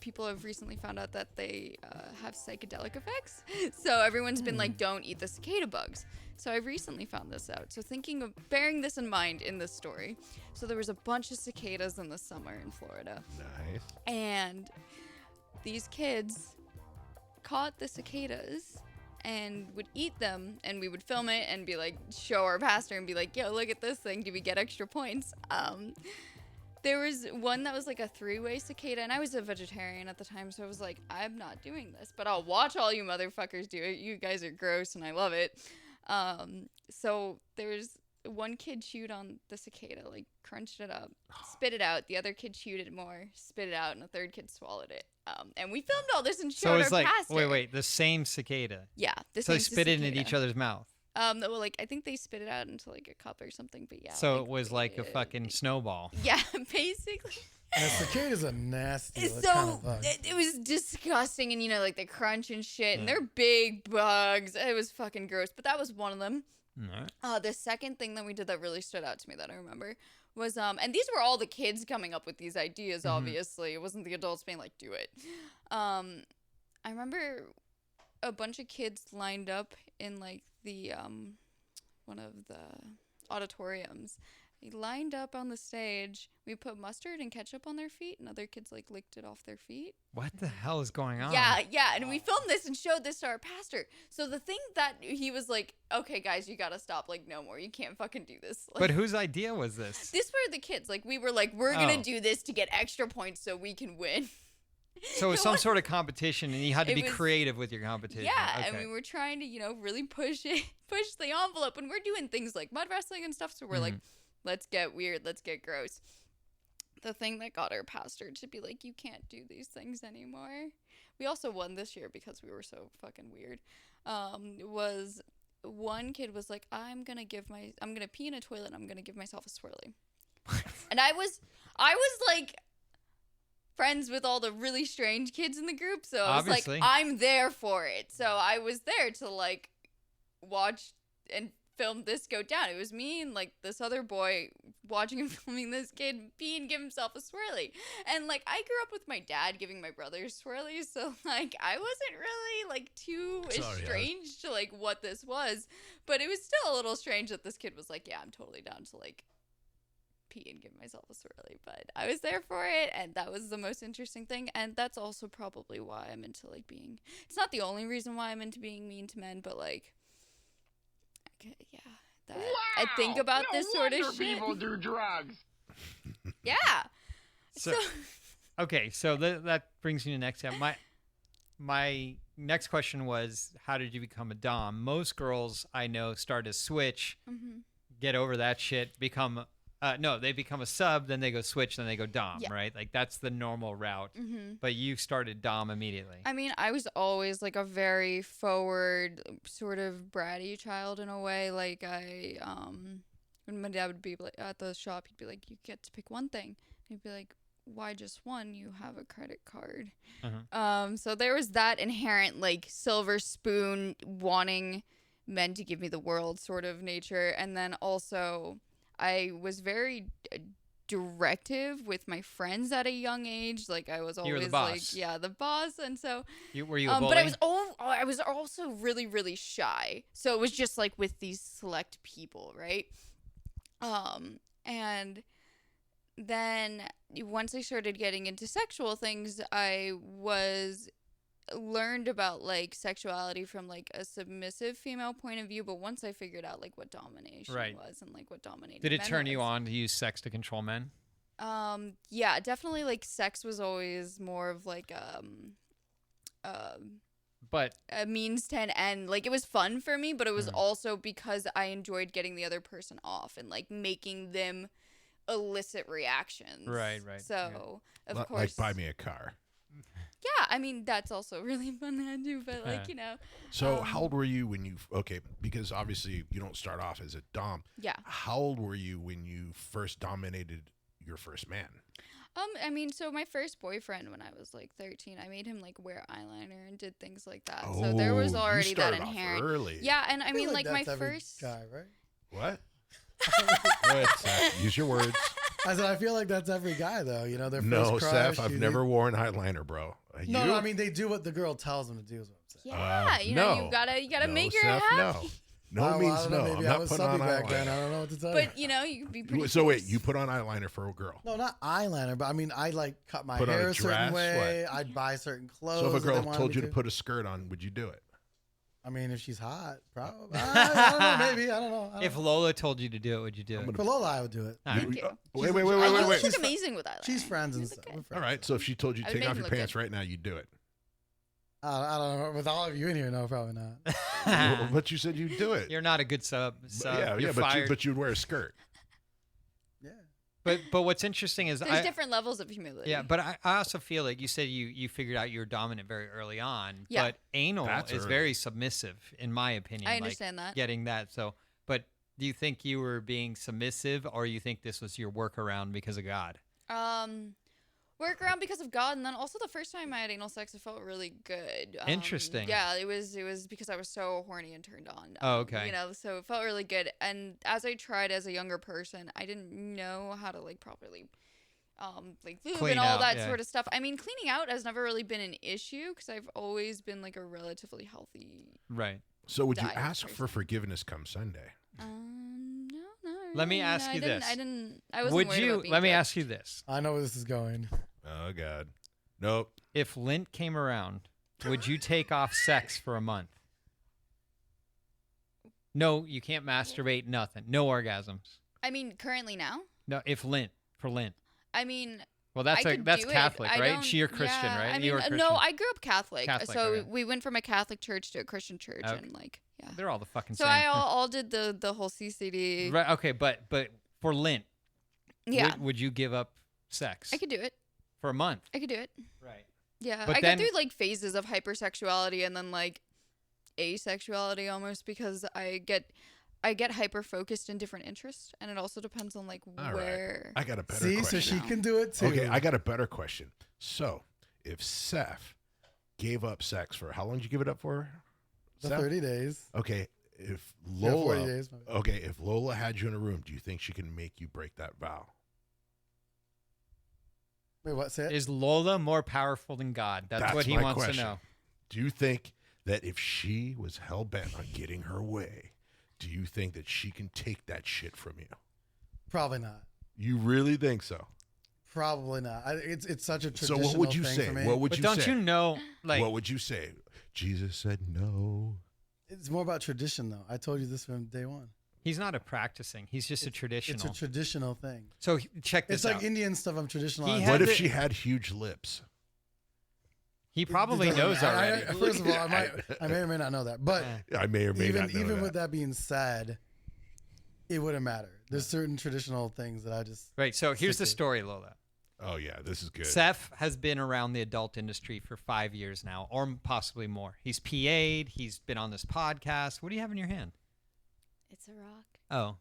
people have recently found out that they have psychedelic effects. So everyone's been like, don't eat the cicada bugs. So I recently found this out. So thinking of bearing this in mind in this story. So there was a bunch of cicadas in the summer in Florida. Nice. And these kids caught the cicadas and would eat them, and we would film it and be like, show our pastor and be like, yo, look at this thing, do we get extra points? There was one that was like a 3-way cicada, and I was a vegetarian at the time, so I was like, I'm not doing this, but I'll watch all you motherfuckers do it. You guys are gross and I love it. So there was one kid chewed on the cicada, like crunched it up, spit it out. The other kid chewed it more, spit it out, and the third kid swallowed it. And we filmed all this and showed So it's our like, pastor. wait, the same cicada. Yeah. So they spit it in each other's mouth. Well, like I think they spit it out into like a cup or something, but yeah. So it was like a fucking snowball. Yeah, basically. And cicadas are nasty. It's kind so of bug. it was disgusting, and like the crunch and shit, and they're big bugs. It was fucking gross, but that was one of them. All right. The second thing that we did that really stood out to me that I remember was and these were all the kids coming up with these ideas. Obviously, it wasn't the adults being like, do it. I remember a bunch of kids lined up in like the one of the auditoriums, He lined up on the stage. We put mustard and ketchup on their feet, and other kids like licked it off their feet. What the hell is going on? Yeah, and we filmed this and showed this to our pastor. So the thing that he was like, okay, guys, you gotta stop. Like, no more. You can't fucking do this. Like, But whose idea was this? this were the kids. Like, we were like, we're gonna do this to get extra points so we can win. So it was some sort of competition, and you had to be was- creative with your competition. Yeah, Okay. and we were trying to, really push the envelope. And we're doing things like mud wrestling and stuff. So we're like, let's get weird. Let's get gross. The thing that got our pastor to be like, you can't do these things anymore. We also won this year because we were so fucking weird. Was one kid was like, I'm gonna pee in a toilet and I'm gonna give myself a swirly. And I was like friends with all the really strange kids in the group, so I was Obviously. like, I'm there for it. So I was there to like watch and film this go down. It was me and like this other boy watching and filming this kid pee and give himself a swirly. And like I grew up with my dad giving my brothers swirlies, so like I wasn't really like too estranged to like what this was, but it was still a little strange that this kid was like, yeah, I'm totally down to like pee and give myself a swirly. But I was there for it, and that was the most interesting thing. And that's also probably why I'm into like being, it's not the only reason why I'm into being mean to men, but like yeah, that I think about this sort of shit. People do drugs. Yeah. So okay, so that brings me to the next step. My next question was, how did you become a dom? Most girls I know start as switch, get over that shit, become they become a sub, then they go switch, then they go dom, right? Like that's the normal route. But you started dom immediately. I mean, I was always like a very forward, sort of bratty child in a way. Like when my dad would be like, at the shop, he'd be like, "You get to pick one thing." He'd be like, "Why just one? You have a credit card." So there was that inherent like silver spoon wanting men to give me the world sort of nature, and then also I was very directive with my friends at a young age. Like I was always the boss. like, the boss, and so Were you a bully? but I was also really really shy. So it was just like with these select people, right? And then once I started getting into sexual things, I learned about like sexuality from like a submissive female point of view, but once I figured out like what domination was and like what dominated Did it men turn you was, on to use sex to control men? yeah, definitely. Like sex was always more of like But a means to an end. Like it was fun for me, but it was also because I enjoyed getting the other person off and like making them elicit reactions. Right. So of Like course, buy me a car. yeah, I mean that's also really fun to do, but like So how old were you when you because obviously you don't start off as a dom. Yeah. How old were you when you first dominated your first man? I mean, so my first boyfriend when I was like 13, I made him like wear eyeliner and did things like that. So there was you already that started off inherent. early. Yeah, and I mean like my that's every first guy, right? What? Go ahead, Seth. Use your words. I said I feel like that's every guy though. You know, their No, first crush. Seth, I've never worn eyeliner, bro. No, I mean they do what the girl tells them to do. Is what I'm saying. Yeah, you know, no. you gotta No, make her Seth, happy. No Well, I means don't know, no. maybe I'm I not was putting on subby back then. I eyeliner. don't know what to tell you. But you know, you can be pretty. So wait, close. you put on eyeliner for a girl. No, not eyeliner, but I mean I like cut my Put on a hair a certain dress, way. I'd buy certain clothes. So if a that they girl wanted told me you to put a skirt on, would you do it? I mean, if she's hot, probably. I don't know, maybe. I don't know. if Lola told you to do it, would you do it? For Lola, I would do it. Thank you. Wait. You look She's amazing with eyeliner. She's friends and You stuff. look We're good. friends. All right. So if she told you to I would take make off you your look pants good. right now, you'd do it. I don't know. With all of you in here, no, probably not. But you said you'd do it. You're not a good sub. Yeah, you're but fired. but you'd wear a skirt. Yeah. But what's interesting is There's different levels of humility. Yeah, but I also feel like you said you figured out you were dominant very early on. Yeah. But anal That's is early. very submissive, in my opinion. I like, understand that. Getting that. So, but do you think you were being submissive, or you think this was your workaround because of God? Work around because of God, and then also the first time I had anal sex, it felt really good. Interesting. Yeah, it was because I was so horny and turned on. Oh, okay. You know, so it felt really good. And as I tried as a younger person, I didn't know how to like properly, like lube Clean and all out, that yeah. sort of stuff. I mean, cleaning out has never really been an issue because I've always been like a relatively healthy. Right. So would you Diet ask person. for forgiveness come Sunday? No, not Let me ask you this. I wasn't Would worried you? about being Let me judged. ask you this. I know where this is going. Oh God, nope. If Lint came around, would you take off sex for a month? No, you can't masturbate. Nothing. No orgasms. I mean, currently now. No, if Lint for Lint. I mean, Well, I that's could that's do it. Catholic, I right? don't- You're Christian, yeah, right? I mean, you were Christian. no, I grew up Catholic, Catholic, so okay. we went from a Catholic church to a Christian church, Okay. and like, yeah. They're all the fucking So same. I all did the whole CCD. Right. Okay, but for Lint, Yeah, would you give up sex I could do it. for a month? I could do it. Right. Yeah, But I then- go through like phases of hypersexuality and then like asexuality almost because I get hyper focused in different interests, and it also depends on like All right. where. I got a better See, question. so she can do it too. Okay, I got a better question. So, if Seth gave up sex for how long did you give it up for? the Seth? 30 days. Okay, if Yeah, 40 Lola, days. my bad. okay, if Lola had you in a room, do you think she can make you break that vow? Wait, what? Say it. Is Lola more powerful than God? That's That's what he my wants question. to know. Do you think that if she was hell bent on getting her way, do you think that she can take that shit from you? Probably not. You really think so? Probably not. It's such a So traditional what would you thing say? for me. What would But you don't say? you know, like, What would you say? Jesus said no. It's more about tradition, though. I told you this from day one. he's not a practicing. He's just a traditional. It's a traditional thing. So check this It's like out. Indian stuff. I'm traditional. He on. had What if the- she had huge lips? He probably It doesn't knows matter. already. First of all, I may or may not know that, but I may or may not know even that. with that being said, it wouldn't matter. There's certain traditional things that I just Right. So here's the Stick to. story, Lola. Oh yeah, this is good. Seth has been around the adult industry for 5 years now, or possibly more. He's PA'd. He's been on this podcast. What do you have in your hand? It's a rock. Oh,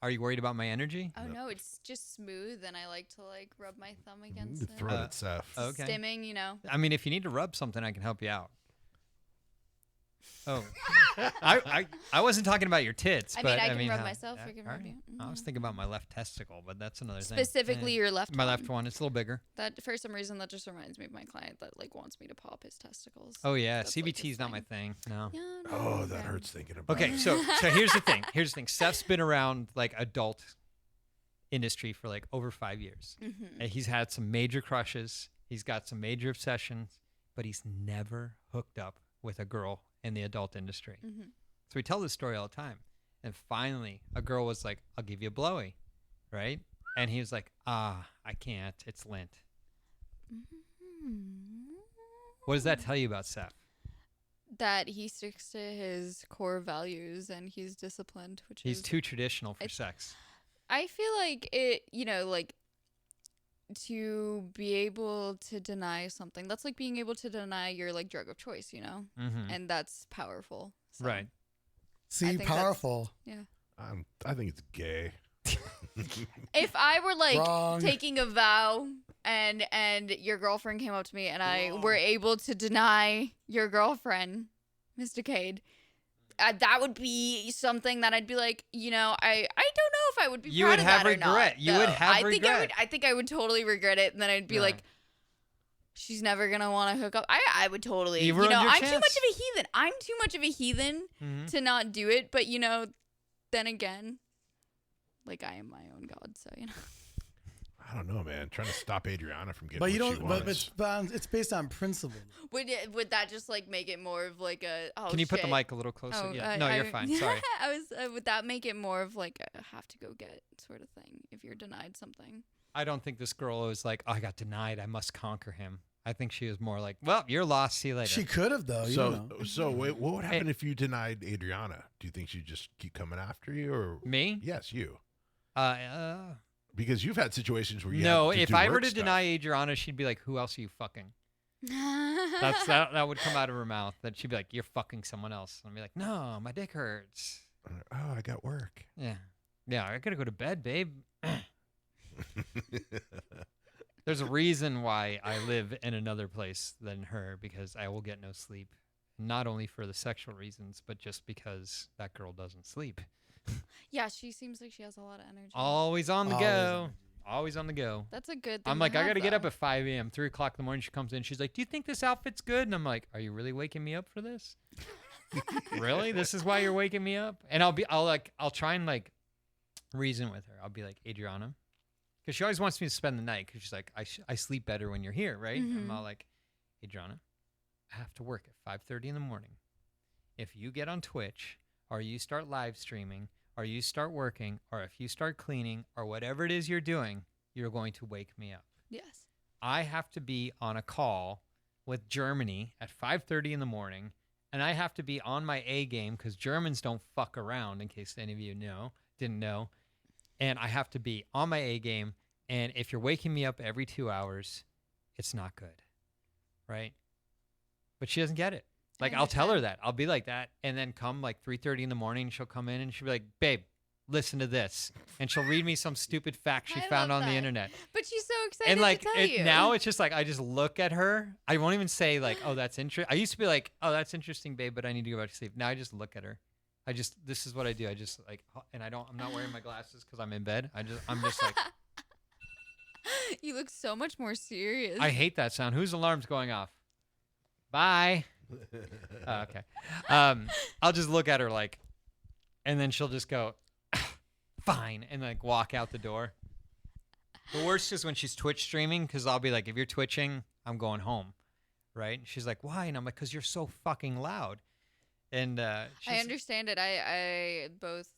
are you worried about my energy? Oh no, it's just smooth, and I like to like rub my thumb against You it. throw it at Seth. okay. Stimming, you know. I mean, if you need to rub something, I can help you out. Oh, I wasn't talking about your tits. I but mean, I can rub how- myself, I yeah, can all rub right. you. I was thinking about my left testicle, but that's another thing. Specifically, Eh. your left. My one. left one. It's a little bigger. That for some reason that just reminds me of my client that like wants me to pop his testicles. Oh yeah, That's, like, CBT his is not my thing. thing. No. Yeah, no, Oh, that okay. hurts thinking about. Okay, it. so here's the thing. Here's the thing. Seth's been around like adult industry for like over 5 years. Mhm. And he's had some major crushes. He's got some major obsessions, but he's never hooked up with a girl in the adult industry. Mhm. So we tell this story all the time. And finally, a girl was like, "I'll give you a blowy," right? And he was like, I can't. It's lint. What does that tell you about Seth? That he sticks to his core values and he's disciplined, which He's is too traditional for it's- sex. I feel like it, you know, like to be able to deny something. That's like being able to deny your like drug of choice, you know? Mm-hmm. And that's powerful. So, Right. see think that's- powerful. Yeah. I think it's gay. If I were like Wrong. taking a vow and your girlfriend came up to me and I were able to deny your girlfriend, Mr. Cade, that would be something that I'd be like, you know, I don't know if I would be You proud would of have that or regret. not. You would though. have I regret. think I would totally regret it, and then I'd be Yeah. like, she's never gonna want to hook up. I would totally, You you ruined know, your I'm too chance. much of a heathen. I'm too much of a heathen Mhm. to not do it. But you know, then again, like I am my own god, so you know. I don't know, man. Trying to stop Adriana from getting But you what don't. she But wants. it's based on principle. Would that just like make it more of like a? Oh, Can you put the shit. mic a little closer? Oh, Yeah. No, you're fine. Sorry. I was. Would that make it more of like a have to go get sort of thing if you're denied something? I don't think this girl was like, I got denied. I must conquer him. I think she was more like, well, you're lost. See you later. She could have though. You know. So wait, what would happen if you denied Adriana? Do you think she'd just keep coming after you, or Me? yes, you? Uh, Because you've had situations where you no, had to if do I were work to stuff. deny Adriana, she'd be like, who else are you fucking? That would come out of her mouth. That she'd be like, you're fucking someone else. And I'd be like, no, my dick hurts. Oh, I got work. Yeah. Yeah, I gotta go to bed, babe. There's a reason why I live in another place than her, because I will get no sleep. Not only for the sexual reasons, but just because that girl doesn't sleep. Yeah, she seems like she has a lot of energy. Always on the Always go. on Always on the go. That's a good thing. I'm to like, I have, gotta get up though. at 5 a.m., 3 o'clock in the morning. She comes in. She's like, do you think this outfit's good? And I'm like, are you really waking me up for this? Really? This is why you're waking me up? And I'll try and like reason with her. I'll be like, Adriana, because she always wants me to spend the night because she's like, I sleep better when you're here, right? I'm all like, Adriana, I have to work at 5:30 in the morning. If you get on Twitch or you start live streaming or you start working or if you start cleaning or whatever it is you're doing, you're going to wake me up. Yes. I have to be on a call with Germany at 5:30 in the morning, and I have to be on my A game because Germans don't fuck around, in case any of you didn't know. And I have to be on my A game, and if you're waking me up every 2 hours, it's not good, right? But she doesn't get it. Like, I'll tell her that. I'll be like that, and then come like 3:30 in the morning, she'll come in, and she'll be like, babe, listen to this. And she'll read me some stupid fact she found on the internet. But she's so excited and like to tell you. Now it's just like I just look at her. I won't even say like, oh, that's interesting. I used to be like, oh, that's interesting, babe, but I need to go back to sleep. Now I just look at her. This is what I do. I just like, and I'm not wearing my glasses because I'm in bed. I'm just like. You look so much more serious. I hate that sound. Whose alarm's going off? Bye. Oh, okay. I'll just look at her like, and then she'll just go, fine, and like walk out the door. The worst is when she's Twitch streaming, because I'll be like, if you're twitching, I'm going home, right? And she's like, why? And I'm like, because you're so fucking loud. And I understand it. I both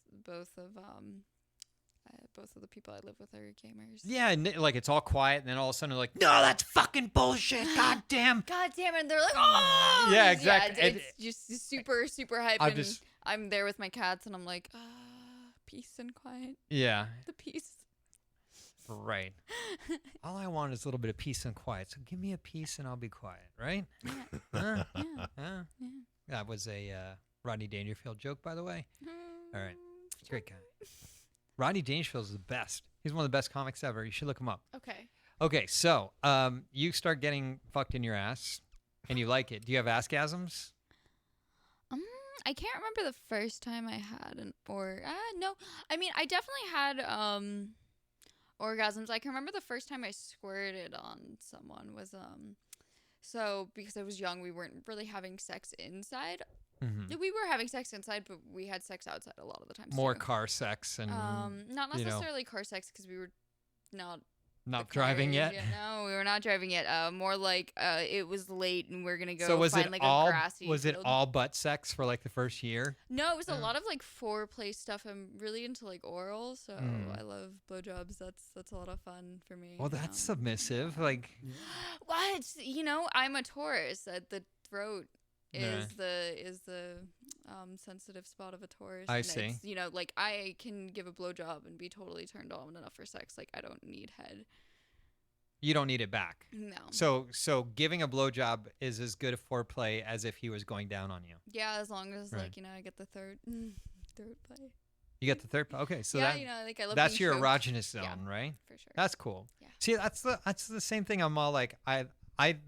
of the people I live with are gamers. Yeah, and like it's all quiet, and then all of a sudden they're like, no, that's fucking bullshit. God damn. God damn it. And they're like, oh. Yeah, exactly. Yeah, it's just super, super hype. I'm there with my cats, and I'm like, peace and quiet. Yeah. The peace. Right. All I want is a little bit of peace and quiet. So give me a peace and I'll be quiet, right? Yeah. Yeah. That was a Rodney Dangerfield joke, by the way. All right. Great guy. Rodney Dangerfield is the best. He's one of the best comics ever. You should look him up. Okay. Okay, so you start getting fucked in your ass and you like it. Do you have askasms? I can't remember the first time I had no. I mean, I definitely had orgasms. I can remember the first time I squirted on someone was so because I was young, we weren't really having sex inside. Mm-hmm. We were having sex inside, but we had sex outside a lot of the time. More car sex and not necessarily car sex because we were not driving yet. No, we were not driving yet. More like it was late and we're gonna go. So was find, it like, all? A grassy was field. it all butt sex for like the first year? No, it was a lot of like foreplay stuff. I'm really into like oral, so I love blowjobs. That's a lot of fun for me. Well, that's submissive. Like what? I'm a Taurus. The throat is the sensitive spot of a Taurus. I see. Like I can give a blowjob and be totally turned on enough for sex. Like I don't need head. You don't need it back. No. So giving a blowjob is as good a foreplay as if he was going down on you. Yeah, as long as I get the third play. You get the third. Okay, so I love that's your choked. erogenous zone, right? For sure. That's cool. Yeah. See, that's the same thing. I'm all like, I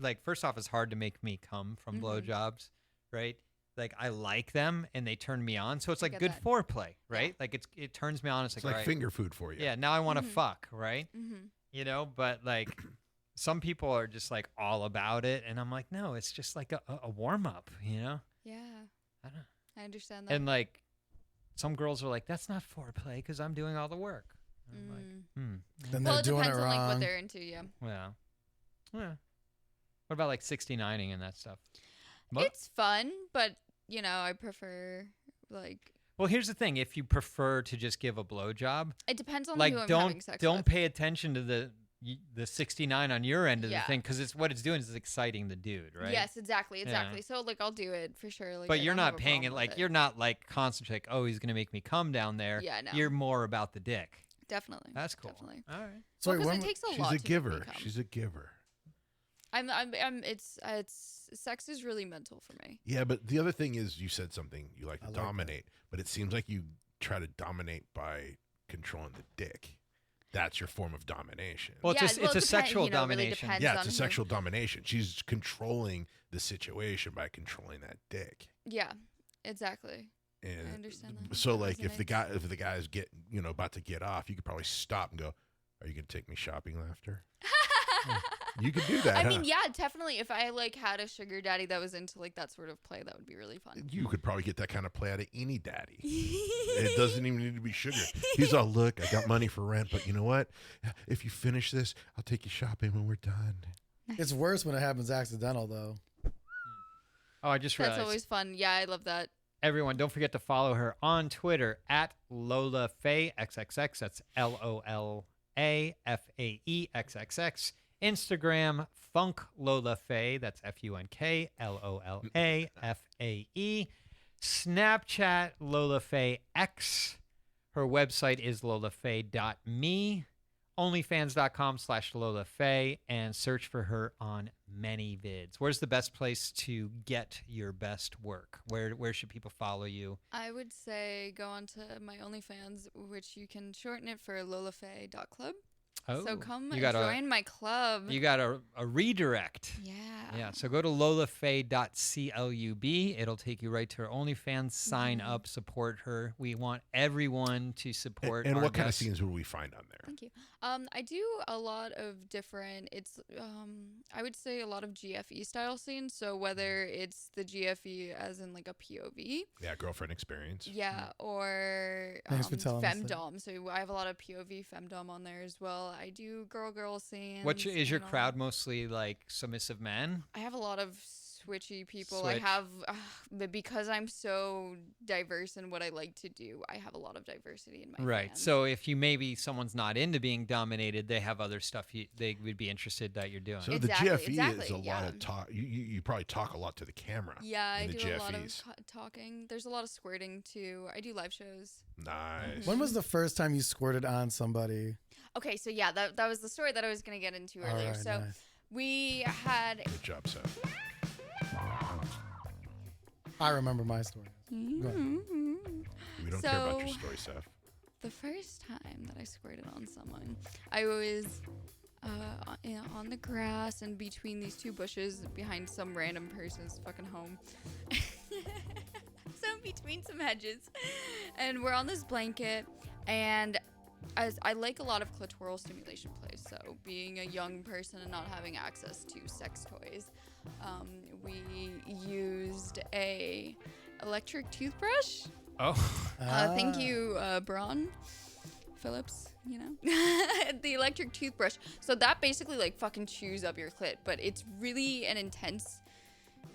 like. First off, it's hard to make me come from blowjobs, right? Like I like them and they turn me on, so it's like good foreplay, right? Yeah. Like it turns me on. It's like finger food for you. Yeah. Now I want to fuck, right? Mm-hmm. But like some people are just like all about it, and I'm like, no, it's just like a warm up, Yeah. I don't know. I understand that. And like some girls are like, that's not foreplay because I'm doing all the work. I'm like, Then they're doing it depends on wrong. like what they're into. Yeah. Well, yeah. What about like 69ing and that stuff? It's fun, but I prefer like. Well, here's the thing: if you prefer to just give a blowjob, it depends on like who I'm having sex with. Don't pay attention to the 69 on your end of the thing, because what it's doing is exciting the dude, right? Yes, exactly. Yeah. So like I'll do it for sure. Like, but you're not paying it like you're not like concentrating. Like, oh, he's gonna make me come down there. Yeah, no. You're more about the dick. Definitely. That's cool. Definitely. All right. So because it takes a lot. She's a giver. She's a giver. It's sex is really mental for me. Yeah, but the other thing is, you said something you like to dominate, but it seems like you try to dominate by controlling the dick. That's your form of domination. Well, it's a sexual domination. Really yeah, it's a sexual domination. She's controlling the situation by controlling that dick. Yeah, exactly. And I understand that. So, like, if the guy's about to get off, you could probably stop and go, "Are you gonna take me shopping after?" You could do that. I huh? mean, yeah, definitely. If I like had a sugar daddy that was into like that sort of play, that would be really fun. You could probably get that kind of play out of any daddy. It doesn't even need to be sugar. He's all, look, I got money for rent, but you know what? If you finish this, I'll take you shopping when we're done. It's worse when it happens accidental, though. Oh, I just realized. That's always fun. Yeah, I love that. Everyone, don't forget to follow her on Twitter at Lola Faye XXX. That's LOLAFAEXXX. Instagram, Funk Lola Faye. That's FUNKLOLAFAE. Snapchat, Lola Faye X. Her website is lolafaye.me. OnlyFans.com/Lola Faye, and search for her on many vids. Where's the best place to get your best work? Where should people follow you? I would say go on to my OnlyFans, which you can shorten it for lolafaye.club. Oh, So come you got join my club. You got a redirect. Yeah. Yeah, so go to lolafaye.club. It'll take you right to her OnlyFans. Sign up, support her. We want everyone to support And our what kind of guests. scenes would we find on there? Thank you. I do a lot of different, I would say a lot of GFE style scenes. So whether it's the GFE as in like a POV. Yeah, girlfriend experience. Yeah, or Thanks for telling us that. femdom. So I have a lot of POV femdom on there as well. I do girl scenes. What is your and all crowd that. mostly like submissive men? I have a lot of switchy people. Switch. I have, because I'm so diverse in what I like to do, I have a lot of diversity in my Right. fans. So if you maybe someone's not into being dominated, they have other stuff they would be interested that you're doing. So Exactly, the GFE is exactly, a lot yeah. of talk. You probably talk a lot to the camera. Yeah, I in the do a lot of GFEs. talking. There's a lot of squirting too. I do live shows. Nice. When was the first time you squirted on somebody? Okay, so yeah, that was the story that I was gonna get into earlier. Alright, So nice. we had. Good job, Seth. I remember my story. Go ahead. We don't care about your So- story, Seth. The first time that I squirted on someone, I was on the grass and between these two bushes behind some random person's fucking home. So in between some hedges. And we're on this blanket, and as I like a lot of clitoral stimulation plays, so being a young person and not having access to sex toys, we used a electric toothbrush. Oh. Thank you, Braun Phillips, you know? The electric toothbrush. So that basically like fucking chews up your clit, but it's really an intense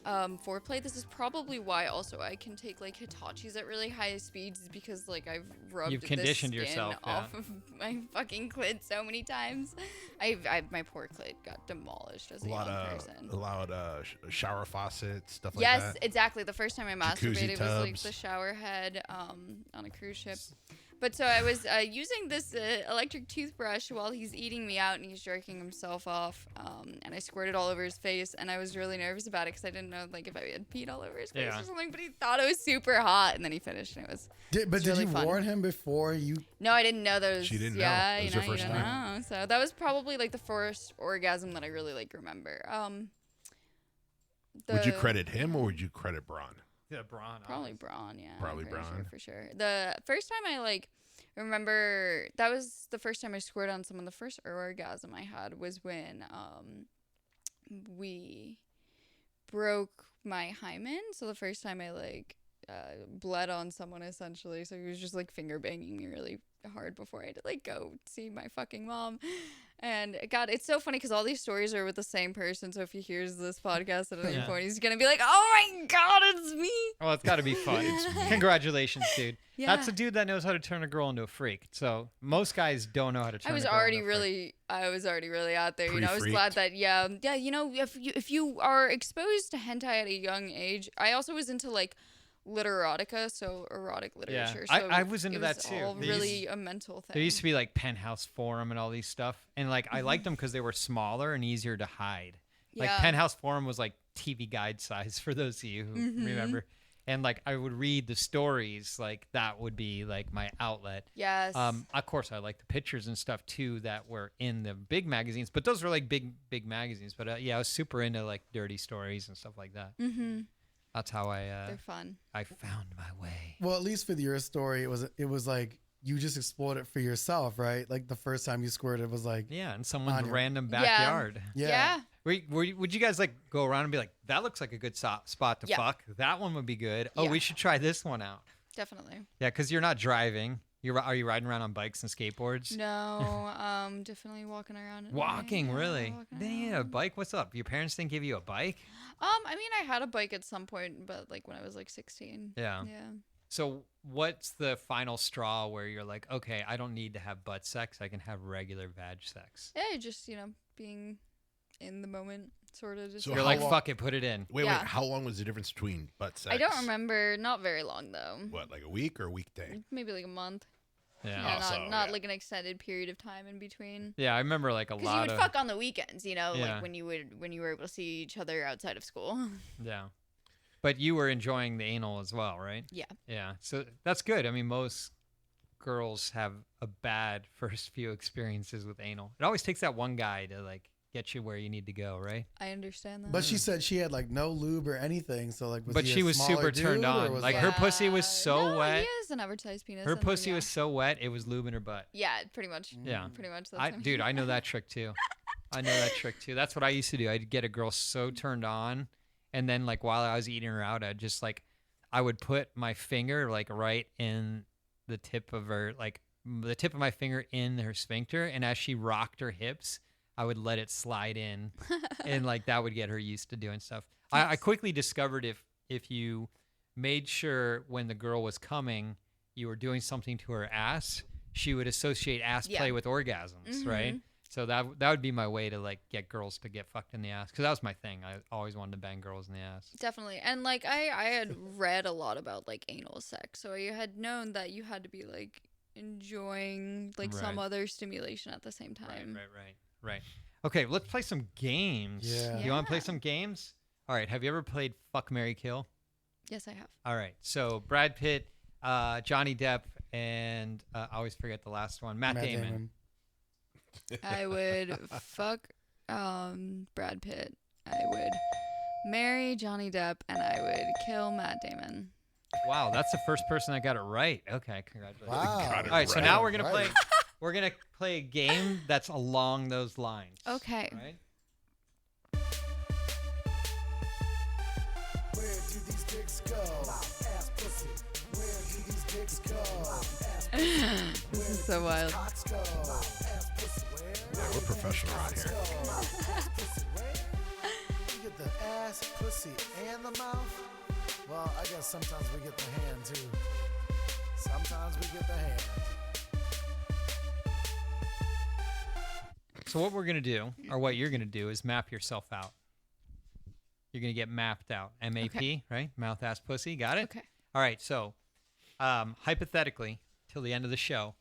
foreplay. This is probably why also I can take like Hitachis at really high speeds, is because like I've rubbed You've this conditioned skin yourself, off of my fucking clit so many times. my poor clit got demolished as a A lot young of person. shower faucets, stuff like Yes, that. exactly. The first time I masturbated was like tubs. the shower head on a cruise ship. But so I was using this electric toothbrush while he's eating me out and he's jerking himself off, and I squirted all over his face, and I was really nervous about it because I didn't know like if I had peed all over his face Yeah. or something. But he thought it was super hot, and then he finished, and it was. Did It's you really fun. warn him before you? No, I didn't know those. She didn't know. Yeah, It was you her know, first you don't time. know. So that was probably like the first orgasm that I really like remember. Would you the- credit him or would you credit Braun? Yeah, Braun. Probably Braun, yeah. Probably I'm pretty Braun. Sure, for sure. The first time I like remember, that was the first time I squirted on someone. The first orgasm I had was when we broke my hymen. So the first time I like bled on someone essentially. So he was just like finger banging me really hard before I had to like go see my fucking mom. And God, it's so funny because all these stories are with the same person. So if he hears this podcast at any Yeah. point, he's gonna be like, "Oh my God, it's me!" Well, it's got to be fun. Congratulations, dude. Yeah. That's a dude that knows how to turn a girl into a freak. So most guys don't know how to turn. I was a girl already into a freak. I was already really out there. You know, I was Pre-freaked. glad that you know, if you are exposed to hentai at a young age. I also was into like literotica, so erotic literature. I- So I was into it that was too. All There really used- a mental thing. There used to be like Penthouse Forum and all these stuff, and like I liked them because they were smaller and easier to hide. Like Yeah. Penthouse Forum was like TV guide size for those of you who remember. And like I would read the stories, like that would be like my outlet. Yes. Of course, I like the pictures and stuff too that were in the big magazines, but those were like big magazines. But yeah, I was super into like dirty stories and stuff like that. Mm-hmm. That's how They're fun. I found my way. Well, at least with your story, it was like you just explored it for yourself, right? Like the first time you squirted was like, Yeah, in someone's On your- random backyard. yeah. Would you guys like go around and be like, that looks like a good spot to Yeah. fuck? That one would be good. Oh, Yeah. we should try this one out. Definitely. Yeah, because you're not driving. Are you riding around on bikes and skateboards? No, definitely walking around. at night. Walking, Yeah, really? walking They need a around. bike? What's up? Your parents didn't give you a bike? I mean, I had a bike at some point, but like when I was like 16. Yeah. Yeah. So what's the final straw where you're like, okay, I don't need to have butt sex. I can have regular vag sex. Yeah, just being in the moment, sort of. Just So You're how like, long- fuck it, put it in. Wait, Yeah. how long was the difference between butt sex? I don't remember. Not very long though. What, like a week or a weekday? Maybe like a month. Yeah. Yeah, Oh, not so, like an extended period of time in between. Yeah, I remember like a Because you lot would of fuck on the weekends, Yeah. like when you were able to see each other outside of school. Yeah. But you were enjoying the anal as well, right? Yeah. Yeah. So that's good. I mean, most girls have a bad first few experiences with anal. It always takes that one guy to like get you where you need to go, right? I understand that. But she said she had like no lube or anything. So like, But he she a was smaller super turned dude, or on. was Like, that- her pussy was so no, wet. He has an advertised penis. Her and then, pussy yeah. was so wet, it was lube in her butt. Yeah, pretty much. Yeah. Pretty much. That's him. Dude, I know that trick too. I know that trick too. That's what I used to do. I'd get a girl so turned on, and then like while I was eating her out, I would put my finger like right in the tip of her, like the tip of my finger in her sphincter, and as she rocked her hips, I would let it slide in, and like that would get her used to doing stuff. I quickly discovered if you made sure when the girl was coming, you were doing something to her ass, she would associate ass Yeah. play with orgasms, right? So that would be my way to like get girls to get fucked in the ass, because that was my thing. I always wanted to bang girls in the ass. Definitely. And like I had read a lot about like anal sex, so I had known that you had to be like enjoying like some Right. other stimulation at the same time. Right. Okay, let's play some games. Yeah. You want to play Yeah. some games? All right. Have you ever played Fuck, Marry, Kill? Yes, I have. All right. So Brad Pitt, Johnny Depp, and I always forget the last one, Matt Damon. I would fuck Brad Pitt. I would marry Johnny Depp, and I would kill Matt Damon. Wow, that's the first person that got it right. Okay, congratulations. Wow. Got it All right, so right. now we're gonna play. Right. We're gonna play a game that's along those lines. Okay. Right. Where do these dicks go? Ass pussy. Where do these dicks go? This is so wild. Cocks go. Ass pussy. Where? Yeah, we're professional around here. Ass pussy. Where? You get the ass, pussy, and the mouth. Well, I guess sometimes we get the hand too. Sometimes we get the hand. So what we're gonna do, or what you're gonna do, is map yourself out. You're gonna get mapped out. MAP, Okay. right? Mouth, ass, pussy. Got it? Okay. All right. So, hypothetically, till the end of the show,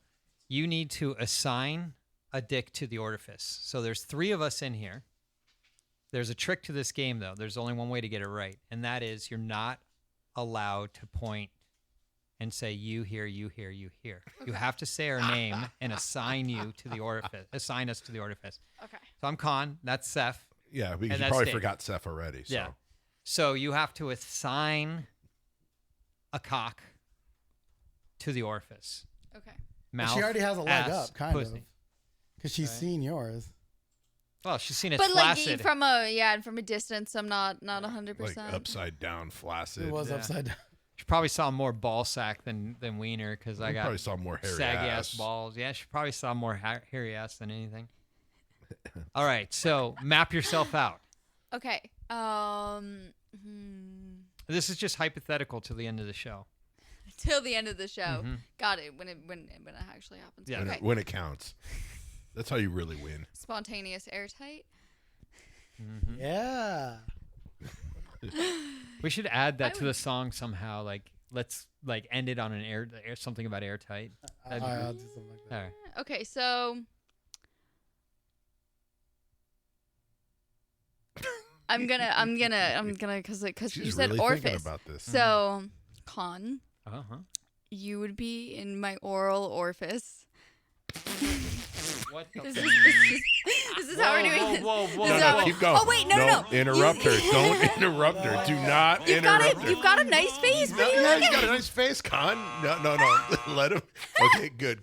you need to assign a dick to the orifice. So there's 3 of us in here. There's a trick to this game, though. There's only one way to get it right, and that is you're not allowed to point and say you here, you here, you here. You have to say our name and assign you to the orifice. Assign us to the orifice. Okay. So I'm Con. That's Seth. Yeah, because And you that's probably Dave. forgot Seth already. So. Yeah. So you have to assign a cock to the orifice. Okay. But Mouth, she already has a leg ass, up, kind pussy. of, because she's Right. seen yours. Well, she's seen it But like flaccid. from a distance, I'm not 100%. Like upside down, flaccid. It was Yeah. upside down. She probably saw more ball sack than wiener, because I You got probably saw more hairy saggy ass. balls. Yeah, she probably saw more hairy ass than anything. All right, so map yourself out. Okay. This is just hypothetical to the end of the show. Till the end of the show. Mhm. Got it. When it actually happens. Yeah. When, Okay. it, when it counts. That's how you really win. Spontaneous, airtight. Yeah. We should add that I to the would- song somehow. Like, let's like end it on an air something about airtight. That'd be I'll good. do something like that. All right. Okay, so I'm gonna because you She's said really orifice. thinking about this. So, Con, Uh-huh. you would be in my oral orifice. What the This is how we're doing this. Whoa, This whoa, is No, how no, we- keep going. Oh wait, no. Interrupt her. Don't interrupt her. Do not interrupt her. You've got a nice face. No, What are you yeah, looking he's got a at? nice face, Con. No. Let him. Okay, good.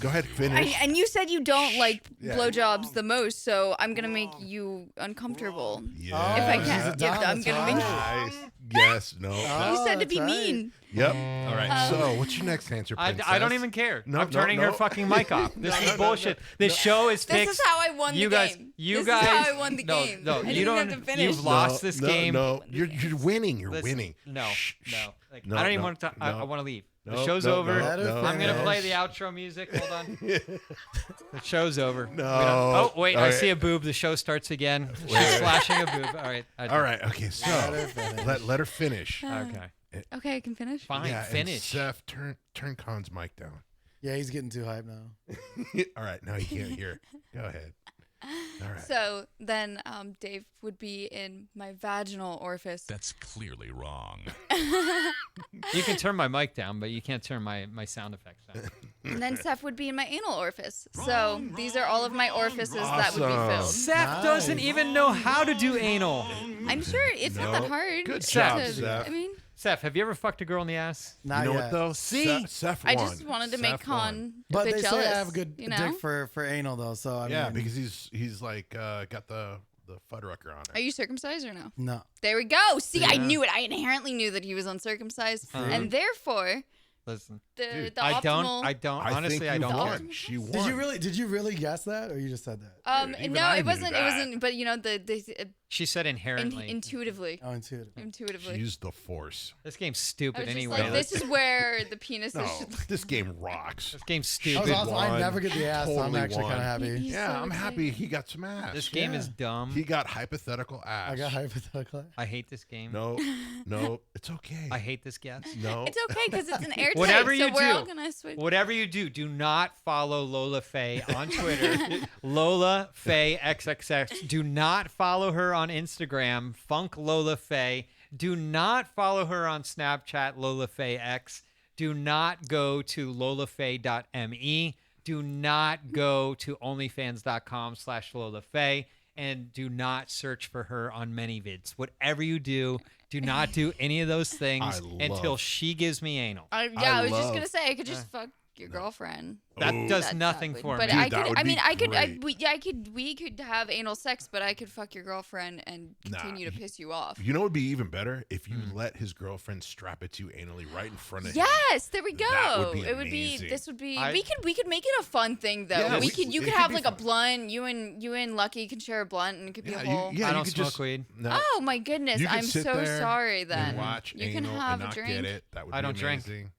Go ahead, finish. And you said you don't like Yeah. blowjobs the most, so I'm gonna make you uncomfortable. Yeah. If I she's can, a dom, I'm that's gonna make. right. Nice. Yes. No. You said to that's be right. mean. Yep. All right. So, what's your next answer, I Princess? don't even care. No, I'm turning no. her fucking mic off. This is no, bullshit. This show is This fixed. is how I won you the guys, game. You This guys, is how I won the no, game. No, I you didn't don't. have to finish. You've lost this game. No, you're winning. You're Listen, winning. No, Shh, shh. no. Like, No, I don't even no, want to. I no. want to leave. The No, show's no, over. no, I'm gonna no. play the outro music. Hold on. The show's over. No. Oh wait, All I right. see a boob. The show starts again. She's flashing a boob. All right. All right. Okay. So Let her finish. let her finish. Okay. Okay, I can finish. Fine. Yeah, and Finish. Seth, turn Con's mic down. Yeah, he's getting too hyped now. All right. Now he can't hear. Go ahead. All right. So then, Dave would be in my vaginal orifice. That's clearly wrong. You can turn my mic down, but you can't turn my sound effects down. And then Seth would be in my anal orifice. So these are all of my orifices that would be Awesome. filled. Seth doesn't even know how to do anal. I'm sure it's not that No. hard. Good to- job, Seth. I mean, Seth, have you ever fucked a girl in the ass? Not you know yet. what though? See? Seth I won. just wanted to make Seth won. Con a But bit they jealous. say I have a good you know? dick for anal though, so I Yeah, mean, because he's like got the Fuddrucker on Are it. you circumcised or no? no. There we go. See, I knew it. I inherently knew that he was uncircumcised, and therefore Listen, the I optimal. don't. I Honestly, think I you don't won. care. She won. Did you really guess that, or you just said that? Even No, I it knew wasn't. It that. wasn't. But you know, the She said inherently. intuitively, Oh, intuitive. intuitively. Use the force. This game's I stupid was just anyway. like, this is where the penis No, should. this game rocks. This game's That was stupid. awesome. I won. never get the ass, so I'm Totally actually kind won. of happy. He's Yeah, so I'm excited. happy he got some ass. This game Yeah. is dumb. He got hypothetical ass. I got hypothetical. I hate this game. No, it's okay. I hate this guest. No, It's okay because it's an airtight. Whatever you so we're all do, gonna switch. Whatever you do not follow Lola Faye on Twitter. Lola Faye XXX. Do not follow her on Instagram. Funk Lola Faye. Do not follow her on Snapchat. Lola Faye X. Do not go to lolafaye.me. Do not go to onlyfans.com/Lola Faye. And do not search for her on ManyVids. Whatever you do not do any of those things until she gives me anal. I was just gonna say I could just fuck your girlfriend. That does That's nothing not for good. me. But I Dude, that could. would I mean, be I could. great. We could have anal sex, but I could fuck your girlfriend and continue to piss you off. You know what would be even better if you Hmm. let his girlfriend strap it to you anally right in front of him. Yes, there we go. That would be It would be. amazing. This would be. I- we could make it a fun thing though. Yeah, we we- could. You it could could have be like a fun. blunt. You and Lucky can share a blunt, and it could be a whole. I you don't could smoke just, weed. No, Oh my goodness! you could I'm sit so there sorry. and Then watch you can anal have and a not drink. get it. That would I be don't drink. amazing.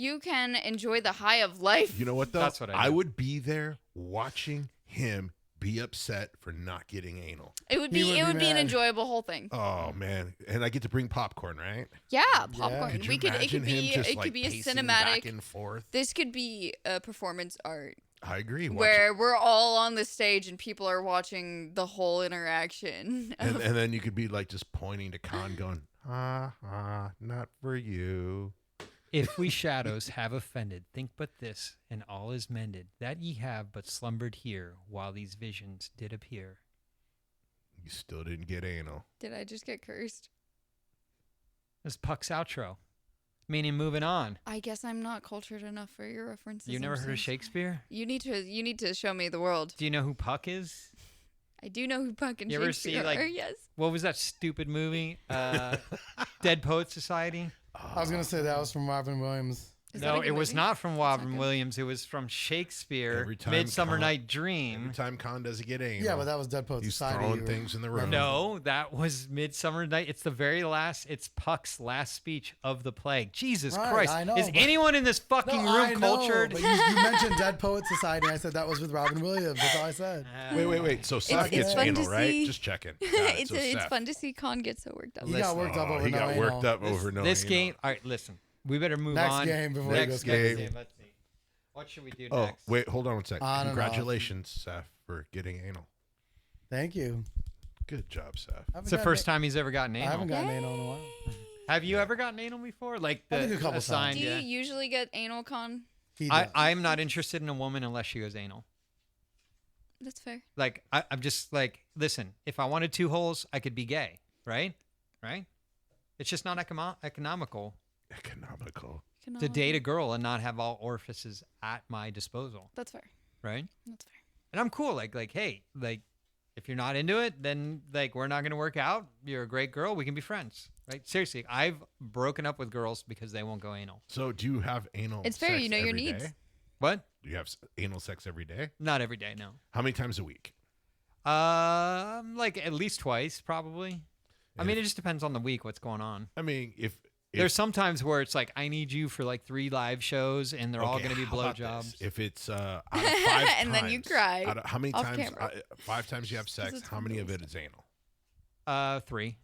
You can enjoy the high of life. You know what though? That's what I I do. would be there watching him be upset for not getting anal. It would He be. would It be would be an mad. enjoyable whole thing. Oh man, and I get to bring popcorn, right? Yeah, popcorn. Could you We could. It imagine could be. him just It like could be a pacing cinematic. back and forth? This could be a performance art I agree. Watch where we're all on the stage and people are watching the whole interaction. it. And then you could be like just pointing to Khan, going, not for you. If we shadows have offended, think but this, and all is mended, that ye have but slumbered here, while these visions did appear. You still didn't get anal. Did I just get cursed? This is Puck's outro, meaning moving on. I guess I'm not cultured enough for your references. You I'm never so heard of sorry. Shakespeare? You need to show me the world. Do you know who Puck is? I do know who Puck and You ever see, Shakespeare like- are. Yes. What was that stupid movie? Dead Poet Society? I was gonna say that was from Robin Williams. Is that a No, good it was movie? not from Robin good. Williams. It was from Shakespeare. Every time Midsummer Con- Night Dream. Every time Khan doesn't get anal, Yeah, but that was Dead Poets he's Society. throwing you were- things in the room. No, that was Midsummer Night. It's the very last. It's Puck's last speech of the play. Jesus Right, Christ! I know, Is but- anyone in this No, fucking I room know, cultured? but you mentioned Dead Poets Society, and I said that was with Robin Williams. That's all I said. Wait. So Seth it's gets fun anal, to right? see. Just checking. Got it. it's So it's Seth. fun to see Con get so worked up. He got worked up over He no got worked anal. up over no This anal. game. All right, listen. We better move Next on. game before he next goes game. game. Let's see. What should we do Oh, next? wait, hold on one second. On and off. Congratulations, Seth, for getting anal. Thank you. Good job, Seth. It's the first time he's ever gotten I anal. haven't gotten anal in a while. Have you ever gotten anal before? Like I the think a couple assigned, Do you yeah. usually get anal, Con? He I, does. I'm not interested in a woman unless she goes anal. That's fair. Like I'm just like, listen, if I wanted 2 holes, I could be gay, right? Right? It's just not economical to date a girl and not have all orifices at my disposal, That's fair. right? That's fair. And I'm cool. Like, hey, like, if you're not into it, then like we're not going to work out. You're a great girl. We can be friends, right? Seriously, I've broken up with girls because they won't go anal. So do you have anal? It's fair. Sex You know your every needs. day? What? Do you have anal sex every day? Not every day, no. How many times a week? Like at least twice, probably. I mean, it just depends on the week, what's going on. I mean, if There's some times where it's like, I need you for like 3 live shows and they're all okay, going to be how about blowjobs. this? If it's out of 5 times, And then you cry how many off times? camera. 5 times you have sex. it's How many of it realistic. is anal? 3.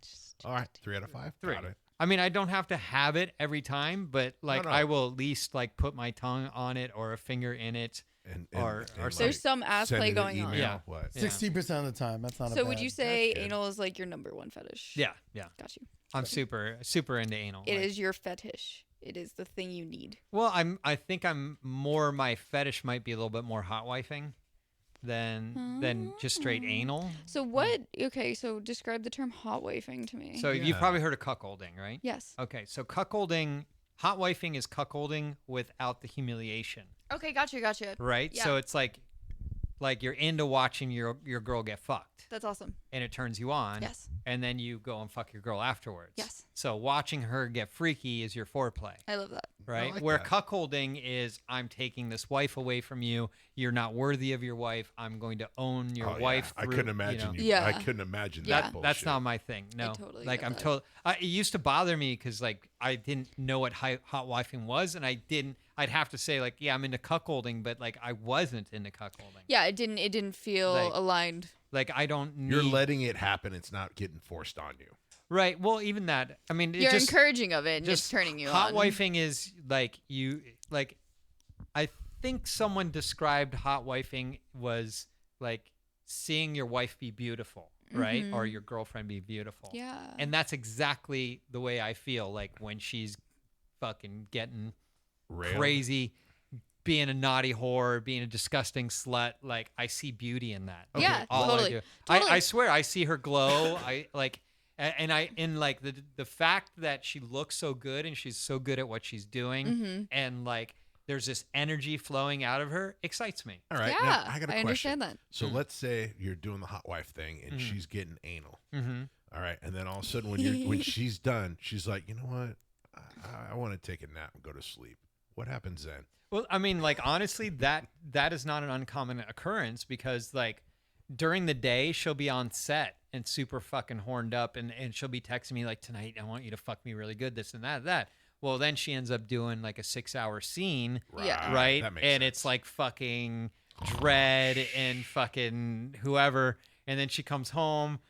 All right, 3 out of 5. 3. Got it. I mean, I don't have to have it every time, but like No. I will at least like put my tongue on it or a finger in it. And Or There's some ass send play it an going on. email, Yeah. What? Yeah. 60% of the time. That's not a So bad. would you say That's good. anal is like your number 1 fetish? Yeah. Got you. I'm super into anal. It Like, is your fetish. It is the thing you need. Well, I think I'm more, my fetish might be a little bit more hot wifing than just straight anal. So what? Okay, so describe the term hot wifing to me. So Yeah. you've probably heard of cuckolding, right? yes. Okay, so cuckolding, hot wifing is cuckolding without the humiliation, Okay, gotcha. right? Yeah. So it's like you're into watching your girl get fucked, That's awesome. and it turns you on. Yes. And then you go and fuck your girl afterwards. Yes. So watching her get freaky is your foreplay. I love that. Right? like Where that. cuckolding is, I'm taking this wife away from you. You're not worthy of your wife. I'm going to own your Oh, wife. yeah. I through, couldn't imagine you. Know. you. Yeah. I couldn't imagine Yeah. that bullshit. That's not my thing. No. totally like get I'm that. told. It used to bother me because like I didn't know what hot wifing was, and I'd have to say like, yeah, I'm into cuckolding, but like I wasn't into cuckolding. Yeah, it didn't feel Like- aligned. Like I don't need. You're letting it happen. It's not getting forced on you. Right. Well, even that. I mean, You're just, encouraging of it and just it's turning you hot on. wifing is like you like. I think someone described hot wifing was like seeing your wife be beautiful, right, or your girlfriend be beautiful. Yeah. And that's exactly the way I feel like when she's fucking getting Railed. crazy, being a naughty whore, being a disgusting slut. Like I see beauty in that. Yeah, All totally. I do. Totally. I swear I see her glow. I like, and I in like the fact that she looks so good and she's so good at what she's doing, Mm-hmm. and like there's this energy flowing out of her, excites me. All right. Yeah, Now, I got a question. understand that. So let's say you're doing the hot wife thing and she's getting anal. Mm-hmm. All right. And then all of a sudden when she's done, she's like, you know what? I want to take a nap and go to sleep. What happens then? Well, I mean, like honestly, that is not an uncommon occurrence because like during the day she'll be on set and super fucking horned up and she'll be texting me like, tonight I want you to fuck me really good, this and that. Well, then she ends up doing like a 6-hour scene, Yeah. right? That makes And sense. it's like fucking Dread and fucking whoever, and then she comes home.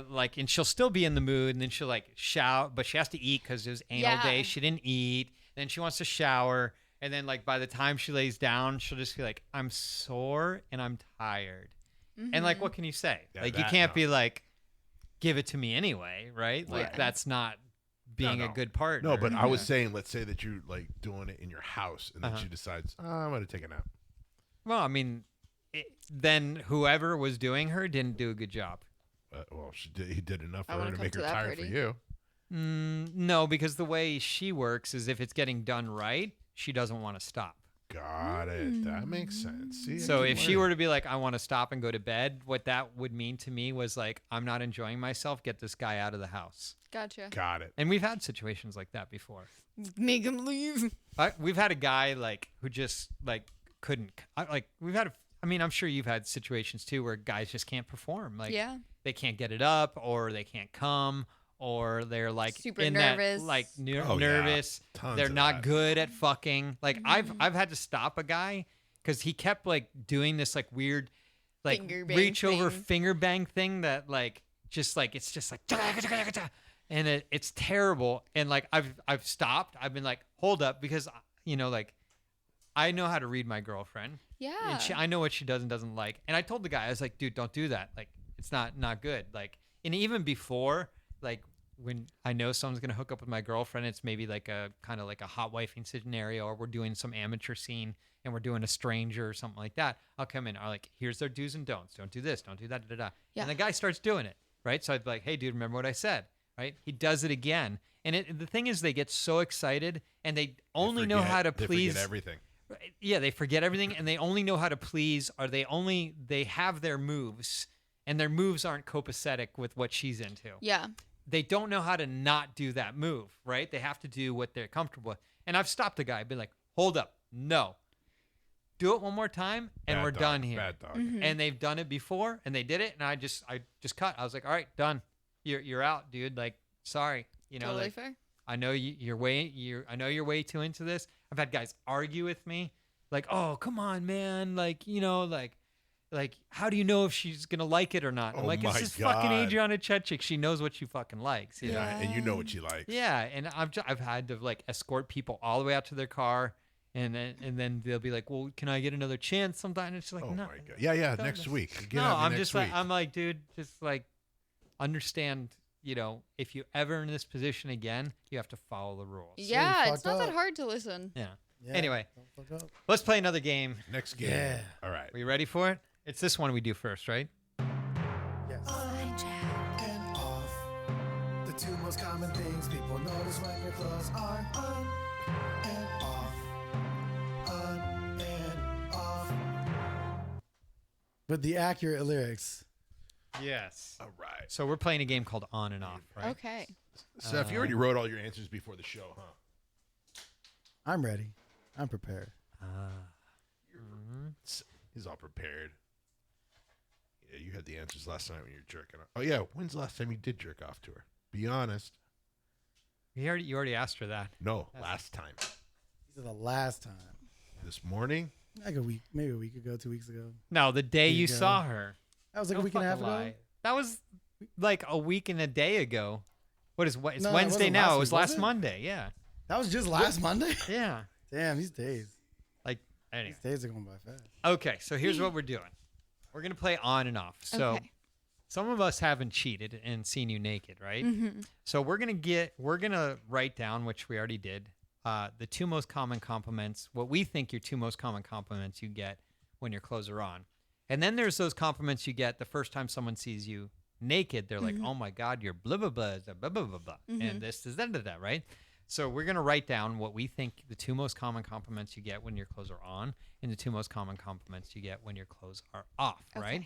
Like, and she'll still be in the mood, and then she'll like shout, but she has to eat because it was anal Yeah. day. She didn't eat. Then she wants to shower, and then like by the time she lays down, she'll just be like, "I'm sore and I'm tired," and like, what can you say? Yeah, Like, you that, can't no. be like, "Give it to me anyway," right? Like, Right. that's not being No. a good partner. No, but I was saying, let's say that you're like doing it in your house and then Uh-huh. she decides, I'm going to take a nap. Well, I mean, then whoever was doing her didn't do a good job. Well, he did enough I for her wanna to come make to her that tired for party. you. No, because the way she works is if it's getting done right, she doesn't want to stop. Got it. That makes sense. See, So I if keep she were learning. to be like, I want to stop and go to bed, what that would mean to me was like, I'm not enjoying myself. Get this guy out of the house. Gotcha. Got it. And we've had situations like that before. Make him leave. We've had a guy like who just like couldn't. We've had. I'm sure you've had situations too where guys just can't perform. Like Yeah. they can't get it up, or they can't come, or they're like Super in nervous. that like Oh, yeah. nervous. Tons They're of not that. good at fucking. Like I've had to stop a guy because he kept like doing this like weird, like Finger bang reach over thing. finger bang thing that like just like it's just like and it's terrible. And like I've stopped. I've been like, hold up, because like I know how to read my girlfriend. Yeah. And I know what she does and doesn't like. And I told the guy, I was like, dude, don't do that. Like, it's not good. Like, and even before, like, when I know someone's gonna hook up with my girlfriend, it's maybe like a kind of like a hot wifing scenario, or we're doing some amateur scene and we're doing a stranger or something like that. I'll come in, I'm like, here's their do's and don'ts. Don't do this, don't do that, Yeah. And the guy starts doing it, right? So I'd be like, hey, dude, remember what I said, right? He does it again, and the thing is, they get so excited and they only know how to please. They forget everything. Yeah, they forget everything, and they only know how to please, or they have their moves, and their moves aren't copacetic with what she's into. Yeah. They don't know how to not do that move, right? They have to do what they're comfortable with. And I've stopped the guy, been like, hold up, no. Do it one more time, and we're done here. Bad dog. And they've done it before, and they did it, and I just cut. I was like, all right, done. You're out, dude. Like, sorry. You know, Totally like, fair. I know you're way too into this. I've had guys argue with me, like, "Oh, come on, man! Like, you know, like, how do you know if she's gonna like it or not?" I'm Oh like, my "It's this fucking God. Adriana Chechik. She knows what she fucking likes." You know? Yeah, and you know what she likes. Yeah, and I've had to like escort people all the way out to their car, and then they'll be like, "Well, can I get another chance?" Sometimes and it's like, Oh no, my God. Yeah. don't Next listen. week. Get No, at me I'm next just week. like, I'm like, dude, just like, understand. You know, if you ever in this position again, you have to follow the rules. Yeah, it's fucked not that up. hard to listen. Yeah. Yeah, Anyway, don't fuck up. let's play another game. Next game. Yeah. All right. Are you ready for it? It's this one we do first, right? Yes. And off. The two most common things people notice when your clothes are on and off. On and off. With the accurate lyrics. Yes. All right. So we're playing a game called On and Off, right? Okay. Seth, you already wrote all your answers before the show, huh? I'm ready. I'm prepared. He's all prepared. Yeah, you had the answers last night when you were jerking off. Oh, yeah. When's the last time you did jerk off to her? Be honest. You already asked her that. No, last time. These are the last time. This morning? Like a week, maybe a week ago, 2 weeks ago. No, the day There you you go. saw her. That was like No a week and a half fucking ago. lie. That was like a week and a day ago. What is what? It's No, it Wednesday wasn't now. last It was week, was last it? Monday. Yeah. That was just last Monday? Yeah. Damn, these days. Like anyway. These days are going by fast. Okay, so here's what we're doing. We're gonna play On and Off. So Okay. some of us haven't cheated and seen you naked, right? Mm-hmm. So we're gonna write down, which we already did, the two most common compliments, what we think your two most common compliments you get when your clothes are on. And then there's those compliments you get the first time someone sees you naked. They're like, oh my God, you're blah, blah, blah, blah, blah, blah, blah. And this is that, right? So we're going to write down what we think the two most common compliments you get when your clothes are on and the two most common compliments you get when your clothes are off, right?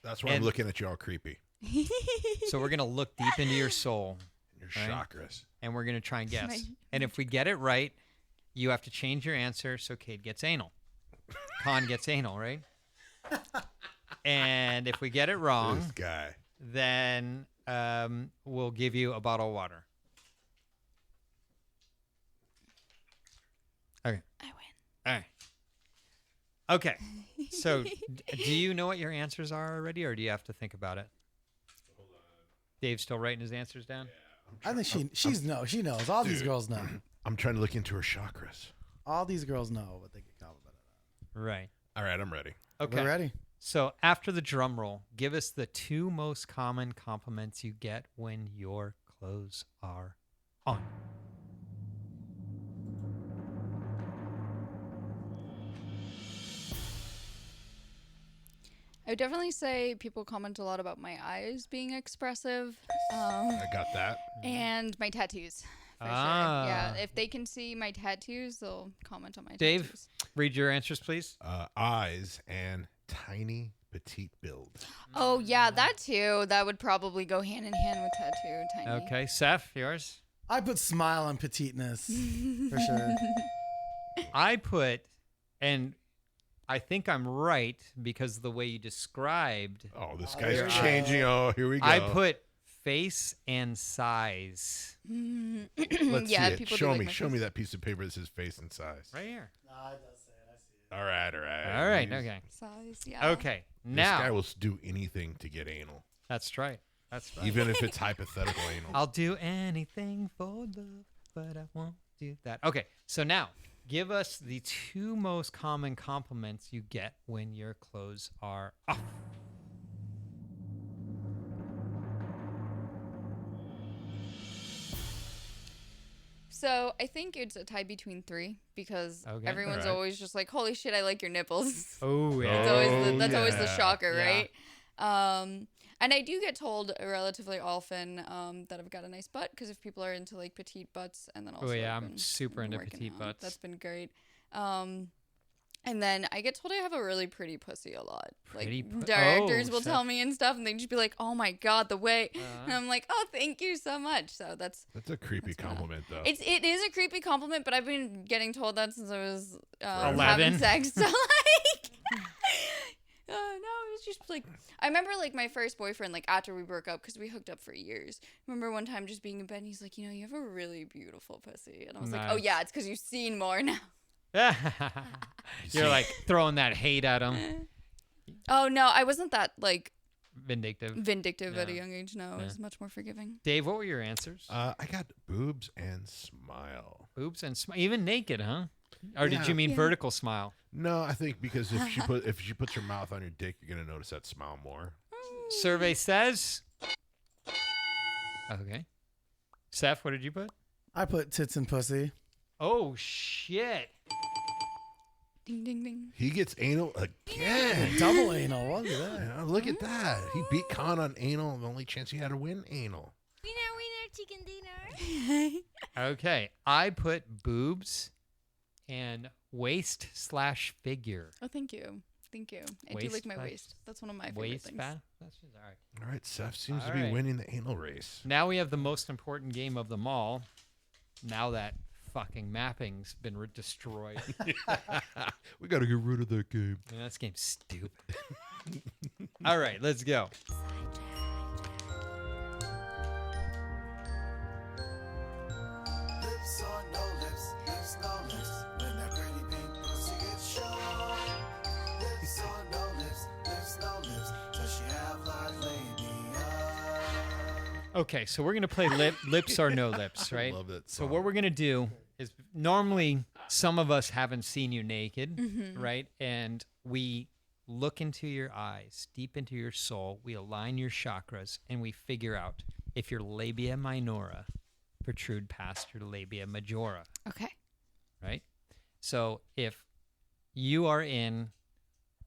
That's why I'm And- looking at you all creepy. So we're going to look deep into your soul Your Right. chakras. and we're going to try and guess. My- And if we get it right, you have to change your answer so Cade gets anal. Con gets anal, right? And if we get it wrong, This guy. then we'll give you a bottle of water. Okay. I win. All right. Okay. So, do you know what your answers are already, or do you have to think about it? Dave's still writing his answers down. I think she knows. All these Dude. girls know. I'm trying to look into her chakras. All these girls know what they get complimented Right. All right, I'm ready. on. Okay. We're ready. So after the drum roll, give us the two most common compliments you get when your clothes are on. I would definitely say people comment a lot about my eyes being expressive, I got that. and my tattoos. For Ah. sure. Yeah, if they can see my tattoos, they'll comment on my Dave? tattoos. Read your answers, please. Eyes and tiny petite build. Oh yeah, that too. That would probably go hand in hand with tattoo. Tiny. Okay. Seth, yours? I put smile and petiteness for sure. I put, and I think I'm right because of the way you described. Oh, this Oh, guy's here we go. changing. Oh, here we go. I put face and size. Let's yeah, see it. people do Show like me. my Show face. me that piece of paper that says face and size. Right here. I see it. All right, all right. All right. He's- Okay. Size. Yeah. Okay. This guy Now. will do anything to get anal, That's right. That's right. even if it's hypothetical anal. I'll do anything for love, but I won't do that. Okay, so now give us the two most common compliments you get when your clothes are off. So I think it's a tie between 3 because Okay, everyone's alright. always just like, "Holy shit, I like your nipples." Oh yeah. It's always that's always the yeah. shocker, Yeah. right? And I do get told relatively often that I've got a nice butt because if people are into like petite butts, and then also yeah, I've I'm been super into working petite out. butts. That's been great. And then I get told I have a really pretty pussy a lot. Pretty Like directors will Seth. tell me and stuff, and they just be like, "Oh my god, the way," and I'm like, "Oh, thank you so much." So that's That's a creepy That's kinda- compliment, though. it is a creepy compliment, but I've been getting told that since I was 11. having sex. So like, no, it's just like I remember like my first boyfriend, like after we broke up because we hooked up for years. I remember one time just being in bed, and he's like, "You know, you have a really beautiful pussy," and I was like, "Oh Nice. yeah, it's because you've seen more now." You're like throwing that hate at him. Oh no, I wasn't that like Vindictive. vindictive at a Yeah. young age. No, I Yeah. was much more forgiving. Dave, what were your answers? I got boobs and smile. Boobs and even naked, huh? Or did Yeah. you mean Yeah. vertical smile? No, I think because if she puts her mouth on your dick, you're gonna notice that smile more. Survey says. Okay. Seth, what did you put? I put tits and pussy. Oh shit! Ding ding ding. He gets anal again. Double anal. Look at that. Yeah, look at that. He beat Khan on anal. The only chance he had to win anal. Winner, chicken dinner. Okay, I put boobs and waist/figure. Oh, thank you. Thank you. I do Waist like my fat? waist. That's one of my favorite Waist things. fat. That's just all right. All right, Seth seems All to be right. winning the anal race. Now we have the most important game of them all. Now that fucking mapping's been destroyed. We got to get rid of that game. Man, this game's stupid. All right, let's go. Lips or no lips, lips no lips. When that pretty pink pussy gets shown. Lips or no lips, lips no lips. Does she have large labia? Okay, so we're gonna play lips or no lips, right? love that So song. what we're gonna do is normally some of us haven't seen you naked, right? And we look into your eyes, deep into your soul. We align your chakras, and we figure out if your labia minora protrude past your labia majora, Okay. right? So if you are in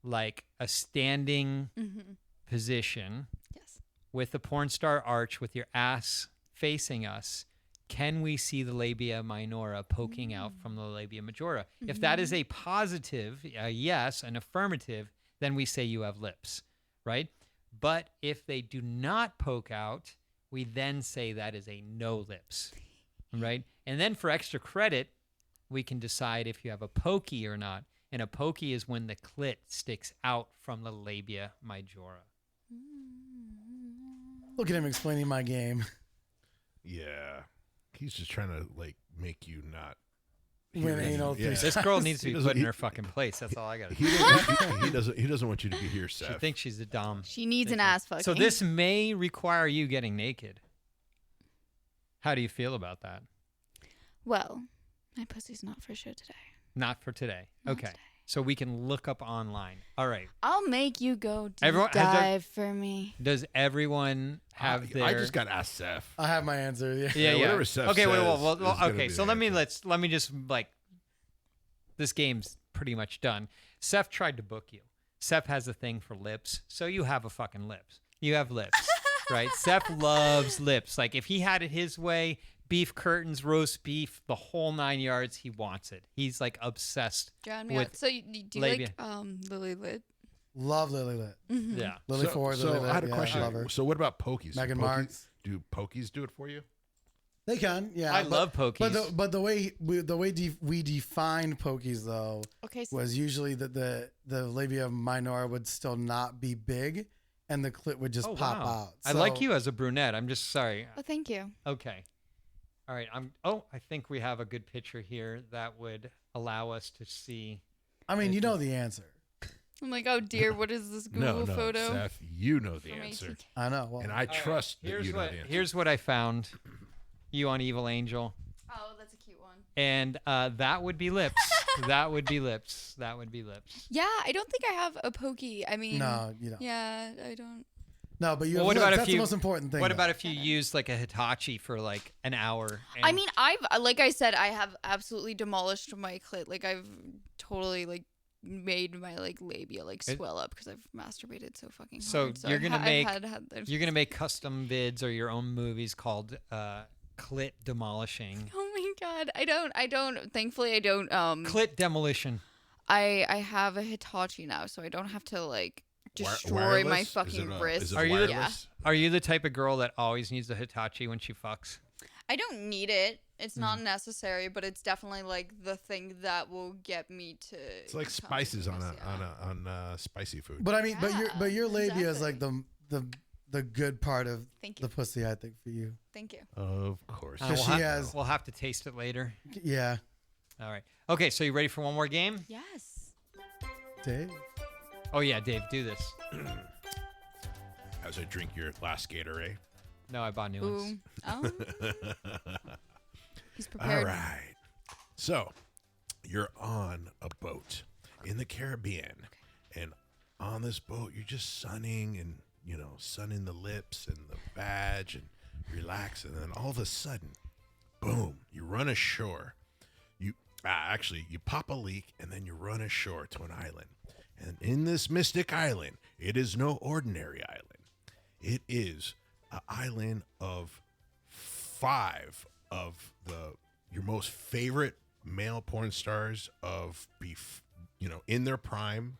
like a standing Mm-hmm. position Yes. with the porn star arch with your ass facing us, can we see the labia minora poking out from the labia majora? If that is a positive, yes, an affirmative, then we say you have lips, right? But if they do not poke out, we then say that is a no lips, right? And then for extra credit, we can decide if you have a pokey or not. And a pokey is when the clit sticks out from the labia majora. Look at him explaining my game. Yeah. He's just trying to like make you not When hear anal you. Yeah. This girl needs to He be doesn't- put in he- her fucking place. That's all I got to He say. doesn't. He doesn't want you to be here, She Seth. thinks she's a dom. She needs an ass fucking. So this may require you getting naked. How do you feel about that? Well, my pussy's not for show today. Not for today. Not Okay. today. So we can look up online. All right. I'll make you go deep Everyone- has there- dive for me. Does everyone have their I just got asked Seth. I have my answer. Yeah. Yeah, yeah. whatever Seth okay, wait, says well, is gonna okay. be So the let me answer. let me just like this game's pretty much done. Seth tried to book you. Seth has a thing for lips, so you have a fucking lips. You have lips, right? Seth loves lips. Like if he had it his way, beef curtains, roast beef, the whole 9 yards, he wants it. He's like obsessed. Drown me With out. So do you labia. like Lily Lit? Love Lily Lit. Yeah. Lily Ford, So Lily Lit. I had a yeah, question. love her. So what about pokies? Megan Pokies- Marks. Do pokies do it for you? They can, yeah. I love pokies. But the way we defined pokies though Okay. So, was usually that the labia minora would still not be big, and the clit would just Oh, pop wow. out. I like you as a brunette. I'm just sorry. oh, thank you. Okay. All right. I think we have a good picture here that would allow us to see. I mean, you know the answer. I'm like, oh dear, what is this Google No, photo? Seth, you know the from answer, ATK? I know. Well, and I trust that Here's you know what the answer. here's what I found. You on Evil Angel, Oh, that's a cute one. and that would be lips. That would be lips. That would be lips. Yeah, I don't think I have a pokey. I mean, no, you don't. Yeah, I don't. No, but you Well, have what looks. about if That's you- the most important thing. What though. about if you use like a Hitachi for like an hour? I mean, I've like I said, I have absolutely demolished my clit. Like I've totally like made my like labia like swell up because I've masturbated so fucking So hard. you're gonna make I've you're gonna make custom vids or your own movies called clit demolishing. Oh my god, I don't. Thankfully, I don't. Clit demolition. I have a Hitachi now, so I don't have to like destroy my Wireless? Is fucking it wrist. Is it Are you the- wireless? Are you the type of girl that always needs a Hitachi when she fucks? I don't need it. It's not necessary, but it's definitely like the thing that will get me to. It's like come to spices on this, yeah. on spicy food. But I mean, Yeah, but your labia is exactly. like the good part of Thank you. the pussy, I think, for you. Thank you. Of course. Because she has- We'll have to taste it later. Yeah, All right. Okay, so you ready for one more game? Yes. Dave. Oh yeah, Dave, do this. As I drink your last Gatorade. No, I bought new ones. Ooh. Oh. He's All prepared. right. So you're on a boat in the Caribbean, and on this boat you're just sunning and sunning the lips and the badge and relax, and then all of a sudden, boom! You run ashore. You pop a leak, and then you run ashore to an island. And in this mystic island, it is no ordinary island. It is an island of 5 of your most favorite male porn stars of in their prime,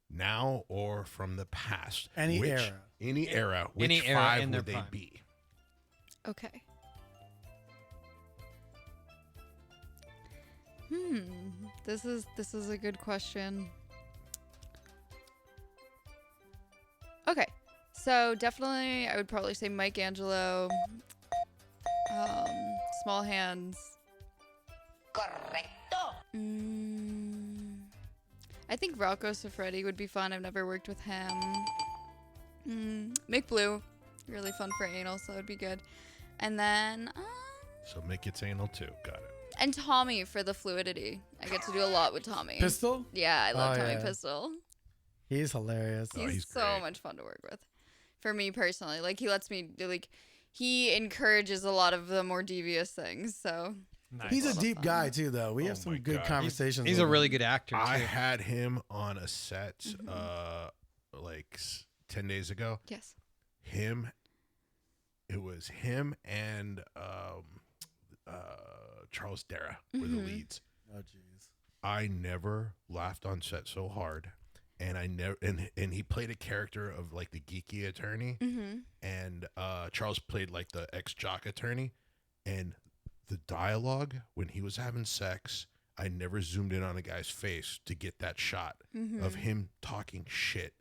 now or from the past. Any Which era. Which era 5 in their would they prime. be? Okay. This is a good question. Okay. So definitely I would probably say Mike Angelo. Small Hands. Correcto. I think Rocco Siffredi would be fun. I've never worked with him. Mick Blue. Really fun for anal, so that would be good. And then So Mick gets anal too. Got it. and Tommy for the fluidity. I get to do a lot with Tommy. Pistol? Yeah, I love Oh, Tommy yeah. Pistol. He's hilarious. Oh, He's he's so great. much fun to work with. For me personally, like he lets me do, like he encourages a lot of the more devious things. So Nice. He's a lot of deep fun. guy too, though. We Oh have some my good God. conversations. He's with a him. really good actor too. I had him on a set Mm-hmm. like 10 days ago. yes. It was him and Charles Dara were the Mhm. leads. Oh, jeez. I never laughed on set so hard, and I never and he played a character of like the geeky attorney, Mm-hmm. and Charles played like the ex-jock attorney, and the dialogue when he was having sex, I never zoomed in on a guy's face to get that shot of him talking shit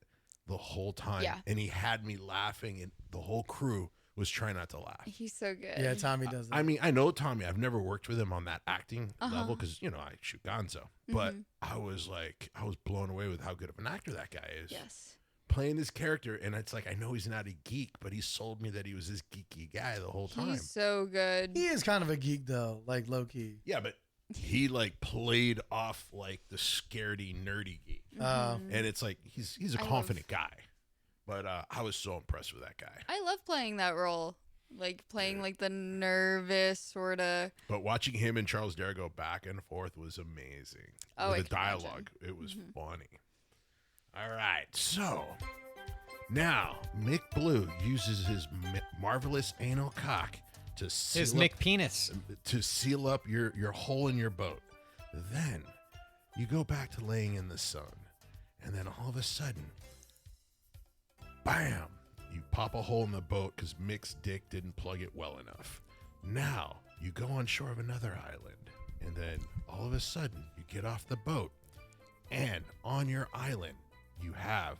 the whole time, Yeah. and he had me laughing, and the whole crew was trying not to laugh. He's so good. Yeah, Tommy does that. I mean, I know Tommy. I've never worked with him on that acting Uh-huh. level because I shoot Gonzo. But I was blown away with how good of an actor that guy is. Yes. Playing his character, and it's like I know he's not a geek, but he sold me that he was this geeky guy the whole time. He's so good. he is kind of a geek, though, like low key. Yeah, but he like played off like the scaredy nerdy geek, Mm-hmm. and it's like he's a I confident guy. But I was so impressed with that guy. I love playing that role. Like playing like the nervous sort of. But watching him and Charles Dare go back and forth was amazing. Oh, I With the can imagine. dialogue, it was funny. All right, so now Mick Blue uses his marvelous anal cock to His seal up, Mick penis. to seal up your hole in your boat. Then you go back to laying in the sun, and then all of a sudden, bam! You pop a hole in the boat because Mick's dick didn't plug it well enough. Now you go on shore of another island, and then all of a sudden you get off the boat, and on your island you have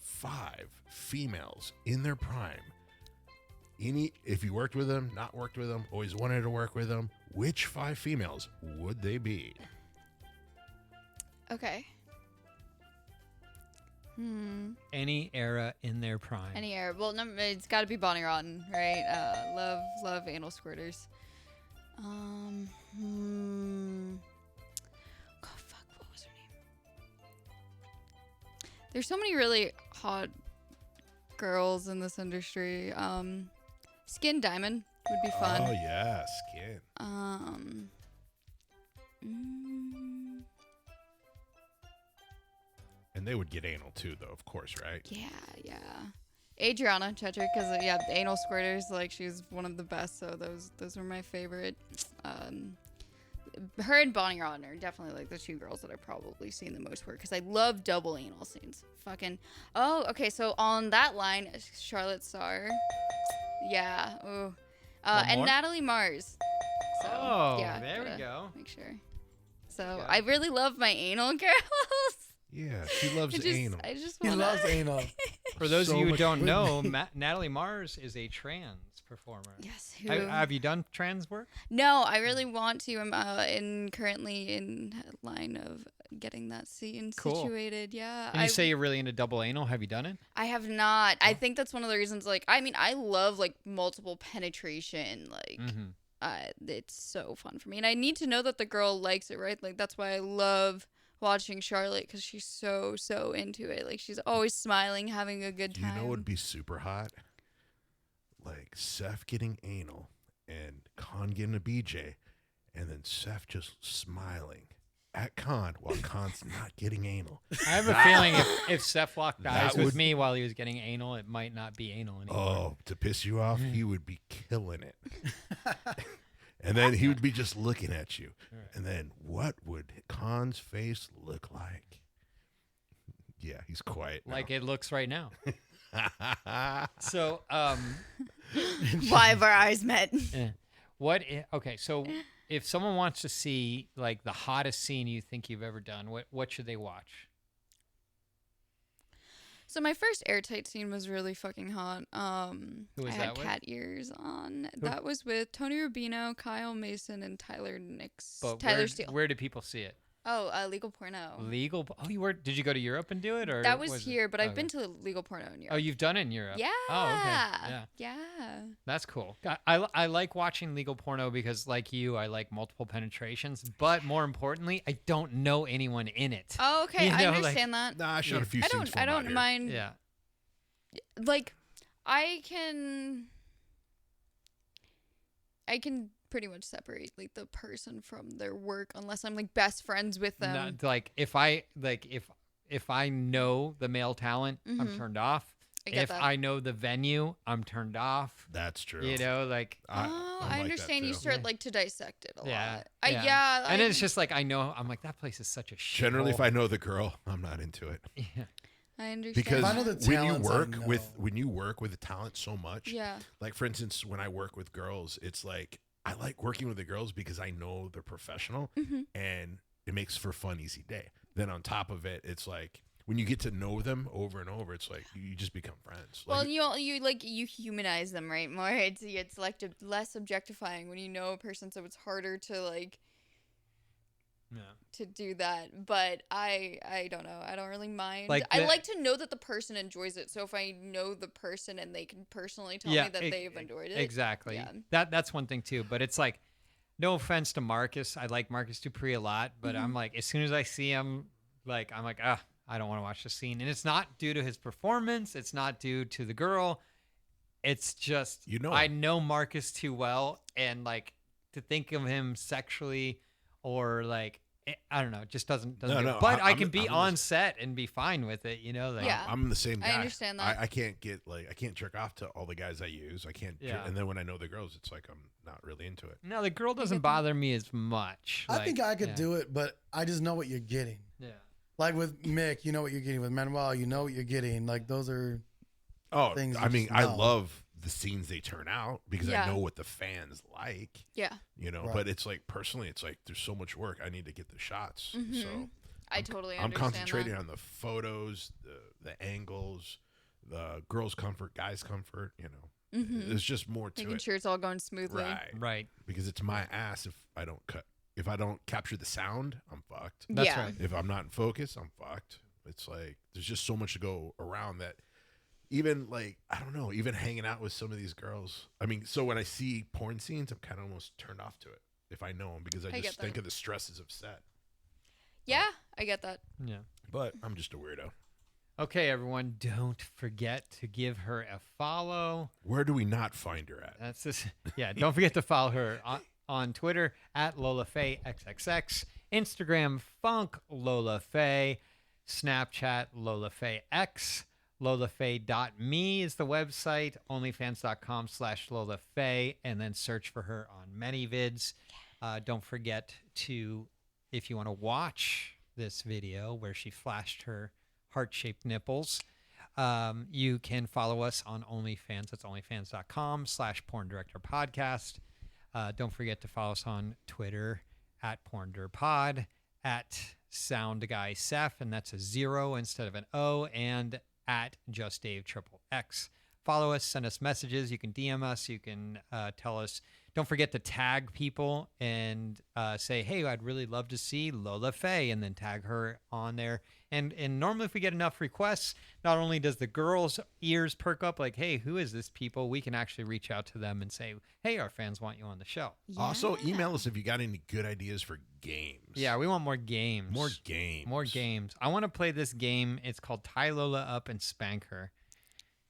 5 females in their prime. If you worked with them, not worked with them, always wanted to work with them, which 5 females would they be? Okay. Any era in their prime. Any air. Well, it's got to be Bonnie Rotten, right? Love anal squirters. God, fuck, what was her name? There's so many really hot girls in this industry. Skin Diamond would be fun. Oh yeah, skin. And they would get anal too, though, of course, right? Yeah. Adriana Chechik, because anal squirters, like she's one of the best. So those were my favorite. Her and Bonnie Rodden are definitely like the two girls that I've probably seen the most work because I love double anal scenes. Fucking. Oh, okay. So on that line, Charlotte Starr. Yeah. Ooh. And more? Natalie Mars. So, Oh, yeah, there we gotta go. Make sure. So Yeah. I really love my anal girls. Yeah, she loves anal. I just He wanna... loves anal. For those So of you who much don't know, women. Natalie Mars is a trans performer. Yes. Have you done trans work? No, I really want to. I'm currently in line of getting that scene Cool. situated. Yeah. And you say you're really into double anal. Have you done it? I have not. I think that's one of the reasons. Like, I mean, I love like multiple penetration. Like, it's so fun for me, and I need to know that the girl likes it, right? Like, that's why I love watching Charlotte because she's so into it. Like, she's always smiling, having a good time. You know what would be super hot? Like Seth getting anal and Khan getting a BJ, and then Seth just smiling at Khan while Khan's not getting anal. I have a feeling if Seth locked eyes That with would- me while he was getting anal, it might not be anal anymore. Oh, to piss you off, he would be killing it. And then he would be just looking at you. And then what would Khan's face look like? Yeah, he's quiet now. Like it looks right now. So, Why have our eyes met? okay, so if someone wants to see like the hottest scene you think you've ever done, what should they watch? So my first airtight scene was really fucking hot. Who was I that had with? cat ears on. That was with Tony Rubino, Kyle Mason, and Tyler Nix. But Tyler Steele. where do people see it? Oh, Legal Porno. Legal. Oh, you were. Did you go to Europe and do it, or That was it- here, but I've okay. been to Legal Porno in Europe. Oh, you've done it in Europe. Yeah. Oh, okay. Yeah. Yeah. That's cool. I like watching legal porno because, like you, I like multiple penetrations. But more importantly, I don't know anyone in it. Oh, okay. You I know, like- understand that. Nah, I shot a few I scenes don't. I don't mind. Yeah. Like, I can pretty much separate like the person from their work unless I'm like best friends with them. Not, like if I know the male talent, I'm turned off. I get If that. I know the venue, I'm turned off. That's true. You know, like I like that understand you too. start like to dissect it a yeah, lot. yeah. And I, it's just like I'm like that place is such a shit. Generally, if I know the girl, I'm not into it. yeah. I understand. Because If I know the when you talents, I work know. when you work with the talent so much, Yeah. like for instance, when I work with girls, it's like I like working with the girls because I know they're professional and it makes for a fun, easy day. Then on top of it, it's like when you get to know them over and over, it's like you just become friends. Well, Like, you humanize them, right? More it's like less objectifying when you know a person, so it's harder to like Yeah. to do that. But I don't know. I don't really mind. Like I the- like to know that the person enjoys it. So if I know the person and they can personally tell me that they've enjoyed it, Exactly. Yeah. That's one thing too. But it's like, no offense to Marcus, I like Marcus Dupree a lot, but I'm like, as soon as I see him, like I'm like, I don't want to watch the scene, and it's not due to his performance. It's not due to the girl. It's just I know Marcus too well, and like to think of him sexually or like. I don't know. It just doesn't. No, but I I'm- can be I'm on set and be fine with it. You know. Like, Yeah. I'm the same guy. I understand that. I can't get like I can't jerk off to all the guys I use. I can't. Yeah. And then when I know the girls, it's like I'm not really into it. No, the girl doesn't bother me as much. I think I could yeah. do it, but I just know what you're getting. Yeah. Like with Mick, you know what you're getting. With Manuel, you know what you're getting. Like those are Oh, things I you mean, just I know. love the scenes they turn out because Yeah. I know what the fans like. yeah, You know, Right. but it's like personally, it's like there's so much work. I need to get the shots. So I totally I'm understand concentrating that. on the photos, the angles, the girls' comfort, guys' comfort. You know, there's just more to Making it. sure it's all going smoothly. Right. Right. Because it's my ass if I don't capture the sound, I'm fucked. That's Yeah. right. If I'm not in focus, I'm fucked. It's like there's just so much to go around that even like I don't know, even hanging out with some of these girls. I mean, so when I see porn scenes, I'm kind of almost turned off to it if I know them because I I just get think that. of the stresses of set. Yeah, I get that. Yeah. But I'm just a weirdo. Okay, everyone, don't forget to give her a follow. Where do we not find her at? That's this. Yeah, don't forget to follow her on Twitter at LolaFayXXX, Instagram Funk LolaFay, Snapchat LolaFayX, LolaFay.me is the website, OnlyFans.com/LolaFay, and then search for her on ManyVids. Don't forget to, if you want to watch this video where she flashed her heart-shaped nipples, you can follow us on OnlyFans. That's OnlyFans.com/PornDirectorPodcast. Don't forget to follow us on Twitter at PornDirPod, at SoundGuySeth, and that's a 0 instead of an O, and at JustDaveXXX. Follow us, send us messages. You can DM us. You can tell us. Don't forget to tag people and say, hey, I'd really love to see Lola Faye, and then tag her on there. And normally if we get enough requests, not only does the girls' ears perk up like, hey, who is this people? We can actually reach out to them and say, hey, our fans want you on the show. Yeah. Also, email us if you got any good ideas for games. Yeah, we want more games. More games. More games. I want to play this game. It's called Tie Lola Up and Spank Her.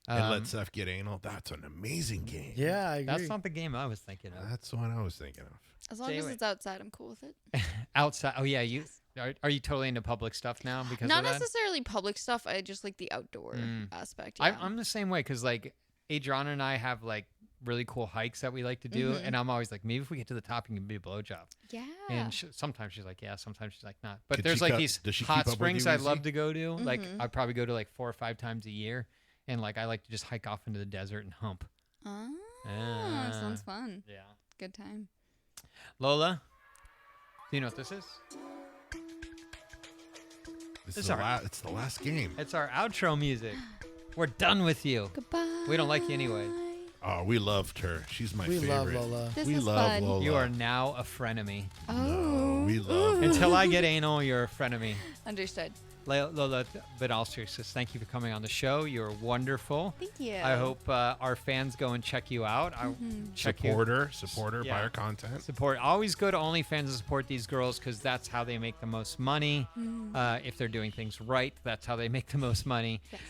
And let Seth get anal. That's an amazing game. Yeah, I agree. That's not the game I was thinking of. That's the one I was thinking of. As long as it's outside, I'm cool with it. Outside. Oh, yeah. You are you totally into public stuff now because Not of that? necessarily public stuff. I just like the outdoor aspect. Yeah. I'm the same way because, like, Adriana and I have, like, really cool hikes that we like to do. And I'm always like, maybe if we get to the top, you can be a blowjob. Yeah. And sometimes she's like, yeah. Sometimes she's like, not. But Could there's, she like, cut- these does she hot keep up with springs you, I Izzy? love to go to. Like, I probably go to, like, 4 or 5 times a year. And, like, I like to just hike off into the desert and hump. Oh, Ah. sounds fun. Yeah. Good time. Lola, do you know what this is? This It's is all right. it's the last game. It's our outro music. We're done with you. Goodbye. We don't like you anyway. Oh, we loved her. She's my We favorite. love Lola. This we was love fun. Lola. You are now a frenemy. Oh. We love her. Until I get anal, you're a frenemy. Understood. Lola, but all seriousness, thank you for coming on the show. You're wonderful. Thank you. I hope our fans go and check you out. Check Support her, Yeah. buy her content. Support. Always go to OnlyFans and support these girls because that's how they make the most money. If they're doing things right, that's how they make the most money. Yes.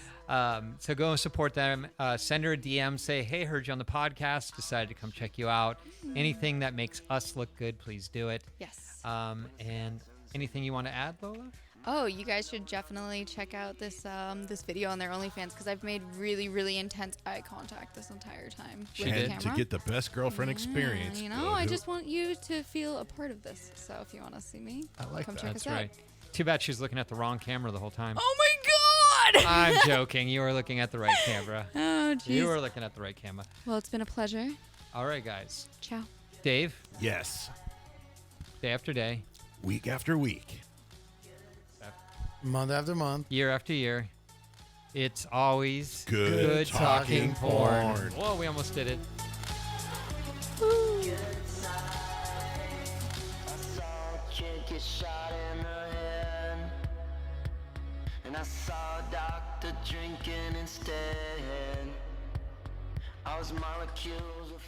So go and support them. Send her a DM. Say, hey, heard you on the podcast. Decided to come check you out. Anything that makes us look good, please do it. Yes. And anything you want to add, Lola? Oh, you guys should definitely check out this this video on their OnlyFans because I've made really, really intense eye contact this entire time with the And camera. to get the best girlfriend experience. You know, I just want you to feel a part of this. So if you want to see me, I like come that. check That's us out. right. Too bad she's looking at the wrong camera the whole time. Oh my God! I'm joking. You were looking at the right camera. Oh, You jeez. were looking at the right camera. Well, it's been a pleasure. All right, guys. Ciao. Dave, Yes. day after day, Week after week. Month after month. year after year, it's always Good talking talking porn. porn. Whoa, we almost did it. I saw a kid get shot in the head, and I saw a doctor drinking instead. I was molecules of